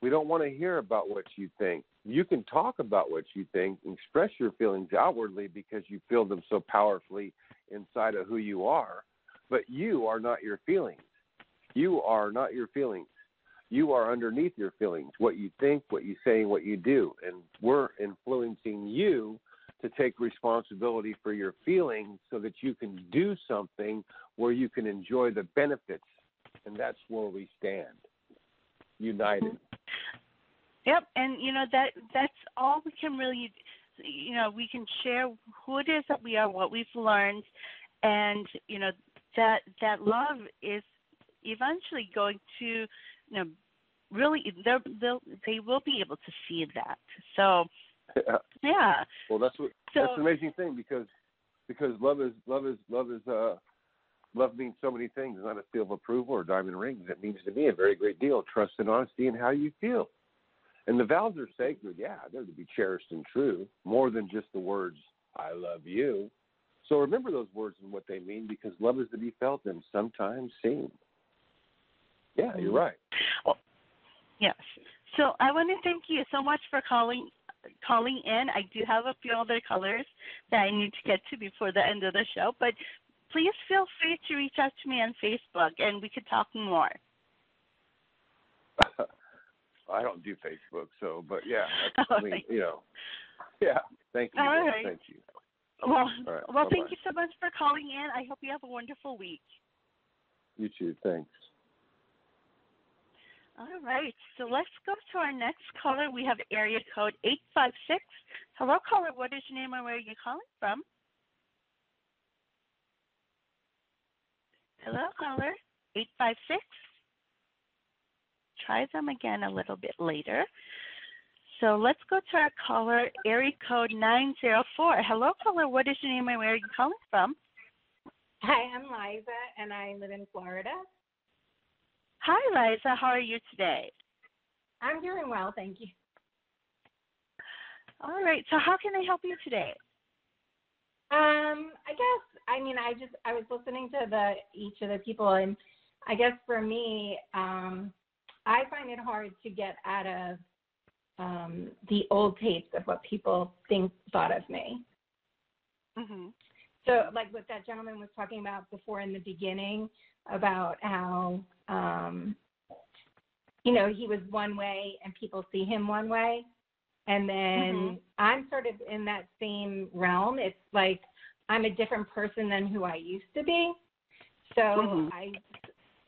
We don't want to hear about what you think. You can talk about what you think and express your feelings outwardly because you feel them so powerfully inside of who you are, but you are not your feelings. You are not your feelings. You are underneath your feelings, what you think, what you say, and what you do. And we're influencing you to take responsibility for your feelings so that you can do something where you can enjoy the benefits. And that's where we stand, united. Yep, and that's all we can really, we can share who it is that we are, what we've learned, and that love is eventually going to, really they will be able to see that. So, yeah. Well, that's an amazing thing because love means so many things. It's not a seal of approval or diamond rings. It means to me a very great deal of trust and honesty in how you feel. And the vows are sacred. Yeah, they're to be cherished and true, more than just the words, I love you. So remember those words and what they mean, because love is to be felt and sometimes seen. Yeah, you're right. Well, yes. So I want to thank you so much for calling in. I do have a few other callers that I need to get to before the end of the show, but please feel free to reach out to me on Facebook, and we could talk more. I don't do Facebook, but yeah, yeah. Thank you. All right. Thank you. Well, right. Well, thank you so much for calling in. I hope you have a wonderful week. You too. Thanks. All right. So let's go to our next caller. We have area code 856. Hello, caller. What is your name and where are you calling from? Hello, caller. 856. Try them again a little bit later. So let's go to our caller, area code 904. Hello, caller. What is your name and where are you calling from? Hi, I'm Liza, and I live in Florida. Hi, Liza. How are you today? I'm doing well, thank you. All right. So how can I help you today? I was listening to each of the people, and I guess for me, I find it hard to get out of the old tapes of what people thought of me. Mm-hmm. So, like what that gentleman was talking about before in the beginning about how, he was one way and people see him one way. And then I'm sort of in that same realm. It's like I'm a different person than who I used to be. So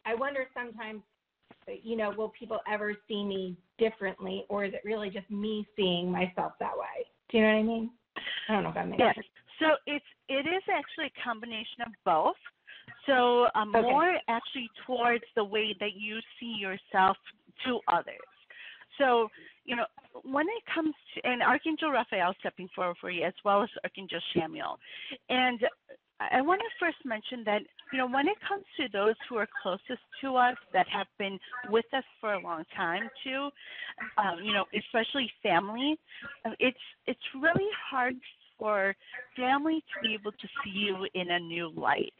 I wonder sometimes, will people ever see me differently, or is it really just me seeing myself that way? Do you know what I mean? I don't know if that makes sense. So it is actually a combination of both. So more actually towards the way that you see yourself to others. So, when it comes to, and Archangel Raphael stepping forward for you, as well as Archangel Chamuel. And I want to first mention that, when it comes to those who are closest to us that have been with us for a long time too, especially family, it's really hard for family to be able to see you in a new light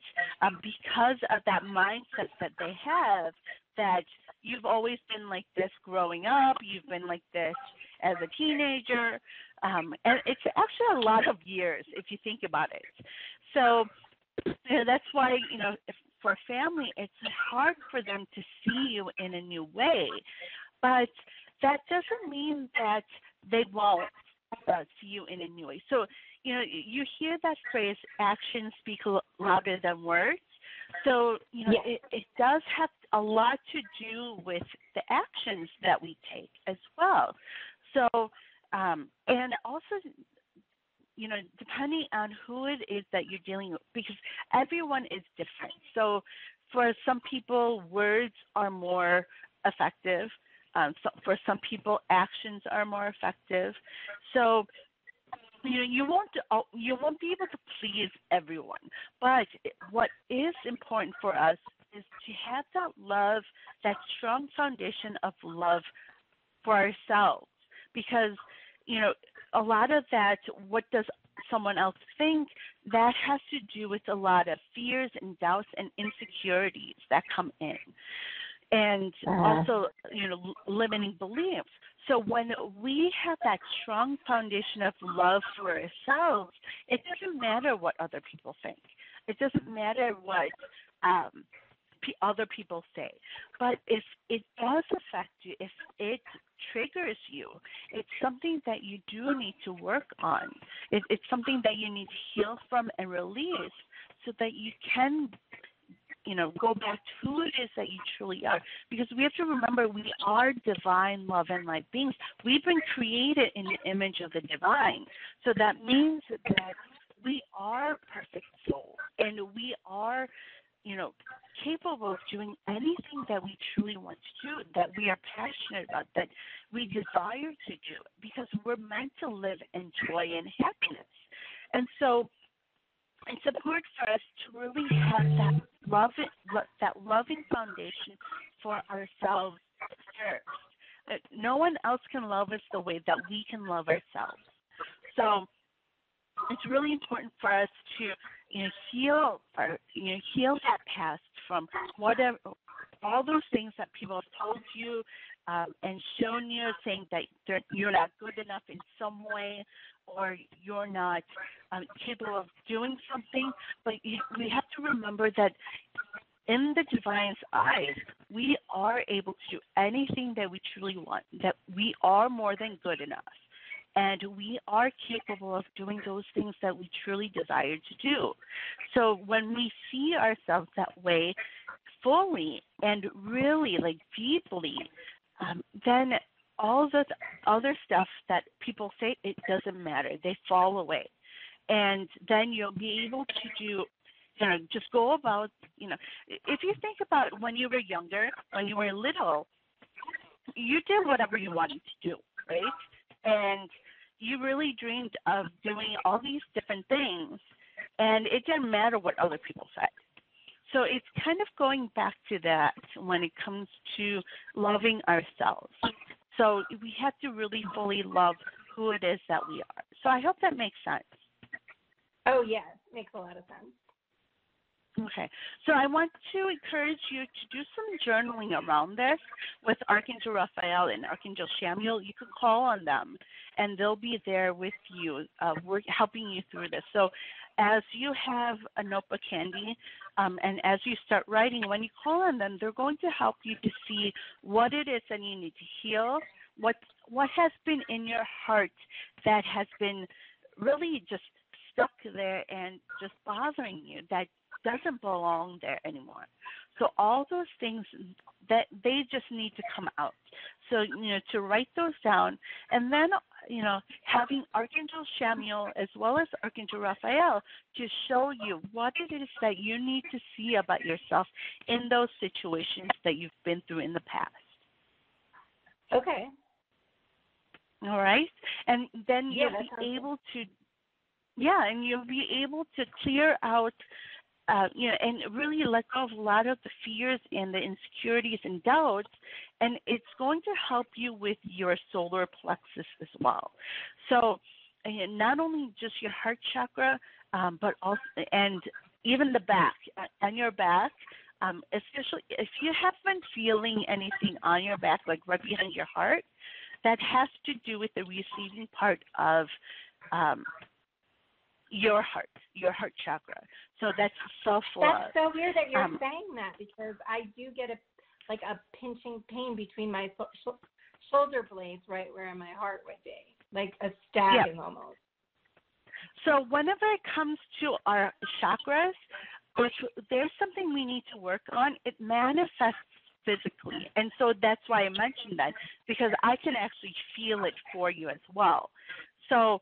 because of that mindset that they have that you've always been like this growing up, you've been like this as a teenager, and it's actually a lot of years if you think about it. So that's why, for family, it's hard for them to see you in a new way. But that doesn't mean that they won't see you in a new way. So, you hear that phrase, actions speak louder than words. So, it does have a lot to do with the actions that we take as well. So, and also, depending on who it is that you're dealing with, because everyone is different. So for some people, words are more effective. So for some people, actions are more effective. So you won't be able to please everyone. But what is important for us is to have that love, that strong foundation of love for ourselves, because a lot of that, what does someone else think, that has to do with a lot of fears and doubts and insecurities that come in, and also limiting beliefs. So when we have that strong foundation of love for ourselves, it doesn't matter what other people think. It doesn't matter what other people say. But if it does affect you, if it triggers you, it's something that you do need to work on. It's something that you need to heal from and release, so that you can go back to who it is that you truly are. Because we have to remember, we are divine love and light beings. We've been created in the image of the divine. So that means that we are perfect souls, and we are capable of doing anything that we truly want to do, that we are passionate about, that we desire to do, because we're meant to live in joy and happiness. And so it's important for us to really have that loving foundation for ourselves first. No one else can love us the way that we can love ourselves. So it's really important for us to heal that past from whatever, all those things that people have told you and shown you, saying that you're not good enough in some way, or you're not capable of doing something. But we have to remember that in the divine's eyes, we are able to do anything that we truly want, that we are more than good enough. And we are capable of doing those things that we truly desire to do. So when we see ourselves that way fully and really deeply, then all the other stuff that people say, it doesn't matter. They fall away. And then you'll be able to do, just go about, if you think about when you were younger, when you were little, you did whatever you wanted to do, right? And you really dreamed of doing all these different things, and it didn't matter what other people said. So it's kind of going back to that when it comes to loving ourselves. So we have to really fully love who it is that we are. So I hope that makes sense. Oh, yes, makes a lot of sense. Okay, so I want to encourage you to do some journaling around this with Archangel Raphael and Archangel Chamuel. You can call on them, and they'll be there with you, helping you through this. So as you have a notebook handy, and as you start writing, when you call on them, they're going to help you to see what it is that you need to heal, what has been in your heart that has been really just stuck there and just bothering you, that doesn't belong there anymore. So all those things, that they just need to come out. So, to write those down, and then, having Archangel Chamuel as well as Archangel Raphael to show you what it is that you need to see about yourself in those situations that you've been through in the past. Okay. All right? And then Yeah, you'll be able to, and you'll be able to clear out and really let go of a lot of the fears and the insecurities and doubts, and it's going to help you with your solar plexus as well. So, not only just your heart chakra, but also, and even the back, on your back, especially if you have been feeling anything on your back, like right behind your heart, that has to do with the receiving part of your heart chakra. So that's self-love. That's so weird that you're saying that, because I do get a pinching pain between my shoulder blades, right where my heart would be, like a stabbing almost. So whenever it comes to our chakras, if there's something we need to work on, it manifests physically. And so that's why I mentioned that, because I can actually feel it for you as well. So,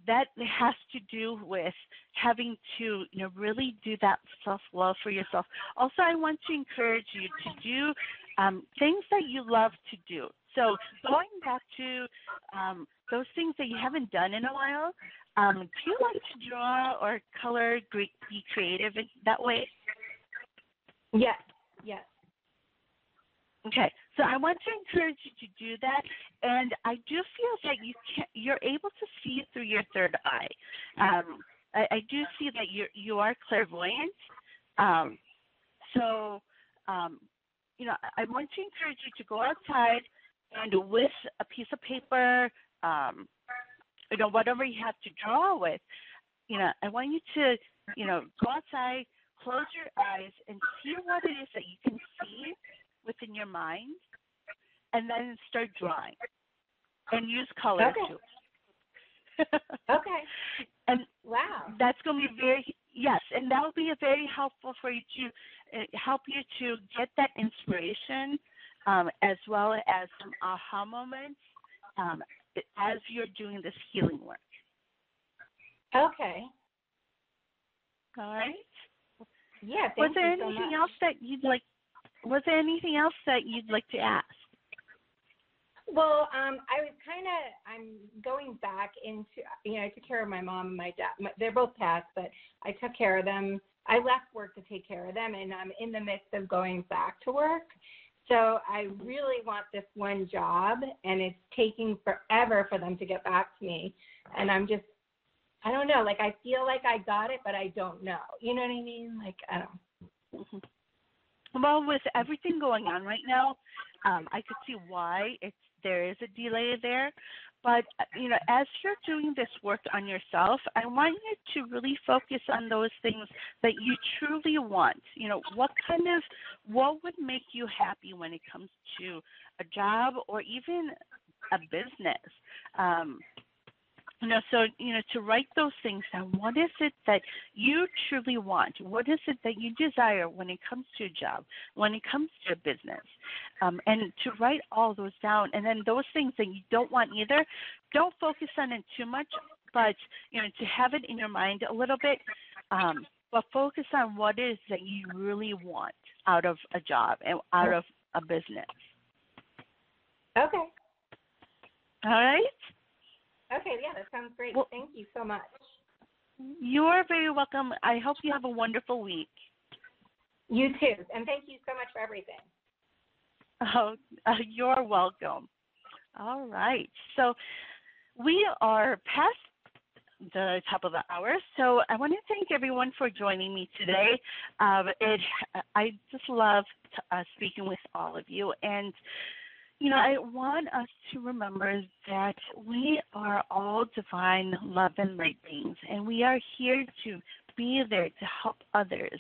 that has to do with having to, really do that self-love for yourself. Also, I want to encourage you to do things that you love to do. So going back to those things that you haven't done in a while, do you like to draw or color, be creative in that way? Yes. Okay, so I want to encourage you to do that, and I do feel that you're able to see through your third eye. I do see that you are clairvoyant. So I want to encourage you to go outside and with a piece of paper, whatever you have to draw with, I want you to, go outside, close your eyes, and see what it is that you can see within your mind, and then start drawing. And use color too. Okay. And wow, that's going to be and that will be very helpful for you to help you to get that inspiration, as well as some aha moments as you're doing this healing work. Okay. All right. Yeah. Was there anything else that you'd like? Was there anything else that you'd like to ask? Well, I'm going back into, I took care of my mom and my dad. They're both passed, but I took care of them. I left work to take care of them, and I'm in the midst of going back to work. So I really want this one job, and it's taking forever for them to get back to me. And I don't know, I feel like I got it, but I don't know. You know what I mean? I don't. Mm-hmm. Well, with everything going on right now, I could see why there is a delay there. But, as you're doing this work on yourself, I want you to really focus on those things that you truly want. What would make you happy when it comes to a job or even a business? To write those things down. What is it that you truly want? What is it that you desire when it comes to a job, when it comes to a business? And to write all those down. And then those things that you don't want either, don't focus on it too much, but, to have it in your mind a little bit, but focus on what it is that you really want out of a job and out of a business. Okay. All right? Okay, yeah, that sounds great. Well, thank you so much. You're very welcome. I hope you have a wonderful week. You too, and thank you so much for everything. Oh, you're welcome. All right. So we are past the top of the hour, so I want to thank everyone for joining me today. I just love speaking with all of you, and I want us to remember that we are all divine love and light beings, and we are here to be there to help others.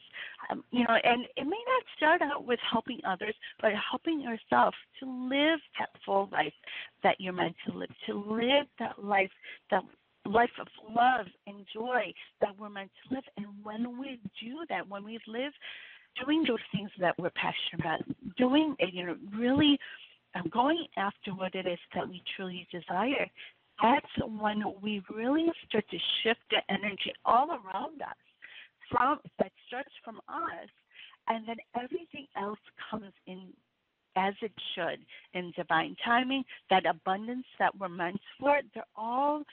And it may not start out with helping others, but helping yourself to live that full life that you're meant to live that life of love and joy that we're meant to live. And when we do that, when we live doing those things that we're passionate about, doing, really going after what it is that we truly desire, that's when we really start to shift the energy all around us. That starts from us, and then everything else comes in as it should in divine timing. That abundance that we're meant for, they're all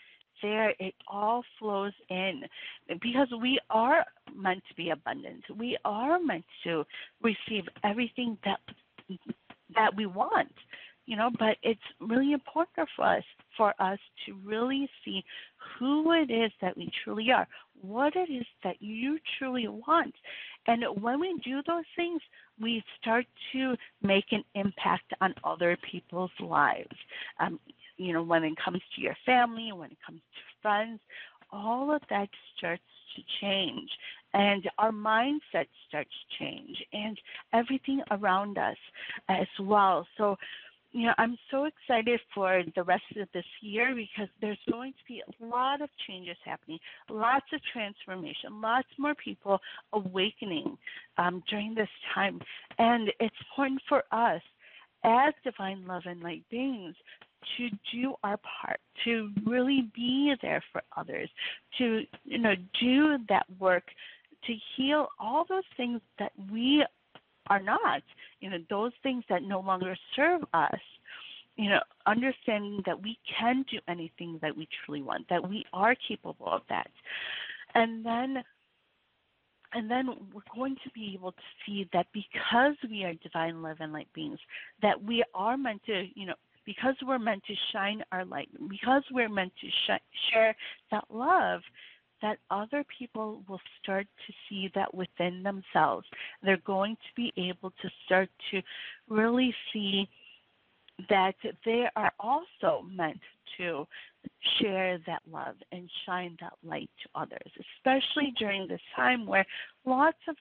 there. It all flows in because we are meant to be abundant. We are meant to receive everything that we want. But it's really important for us to really see who it is that we truly are, what it is that you truly want. And when we do those things, we start to make an impact on other people's lives. When it comes to your family, when it comes to friends, all of that starts to change, and our mindset starts to change, and everything around us as well. So, I'm so excited for the rest of this year because there's going to be a lot of changes happening, lots of transformation, lots more people awakening during this time. And it's important for us as divine love and light beings to do our part, to really be there for others, to do that work, to heal all those things that we are not, those things that no longer serve us, understanding that we can do anything that we truly want, that we are capable of that. And then we're going to be able to see that because we are divine love and light beings, that we are meant to, because we're meant to shine our light, because we're meant to share that love, that other people will start to see that within themselves. They're going to be able to start to really see that they are also meant to share that love and shine that light to others, especially during this time where lots of,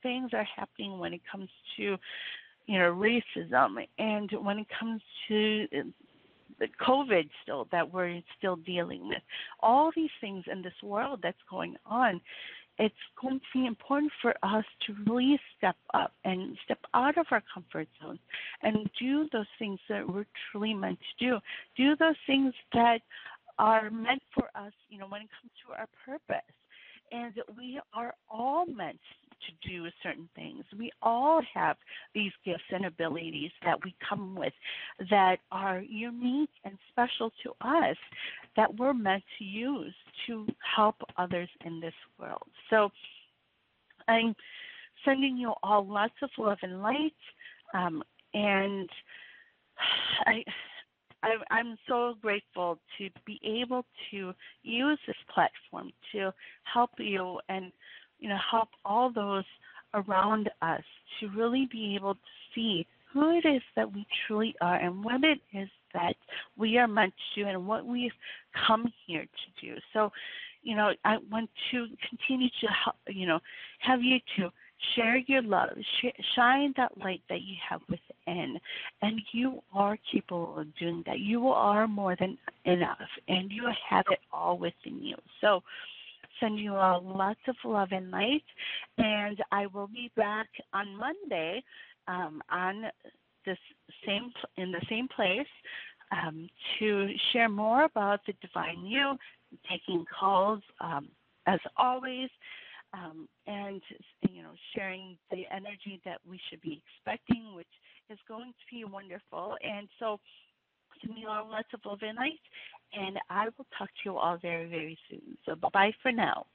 things are happening when it comes to, racism, and when it comes to the COVID still that we're still dealing with, all these things in this world that's going on. It's going to be important for us to really step up and step out of our comfort zone and do those things that we're truly meant to do. Do those things that are meant for us, when it comes to our purpose. And we are all meant to do certain things. We all have these gifts and abilities that we come with that are unique and special to us that we're meant to use to help others in this world. So I'm sending you all lots of love and light, and I'm so grateful to be able to use this platform to help you and help all those around us to really be able to see who it is that we truly are and what it is that we are meant to do and what we've come here to do. So, I want to continue to help, have you to share your love, shine that light that you have within, and you are capable of doing that. You are more than enough, and you have it all within you. So, send you all lots of love and light, and I will be back on Monday on in the same place to share more about the Divine You, taking calls as always, and sharing the energy that we should be expecting, which is going to be wonderful. And so, send you all lots of love and light, and I will talk to you all very, very soon. So bye-bye for now.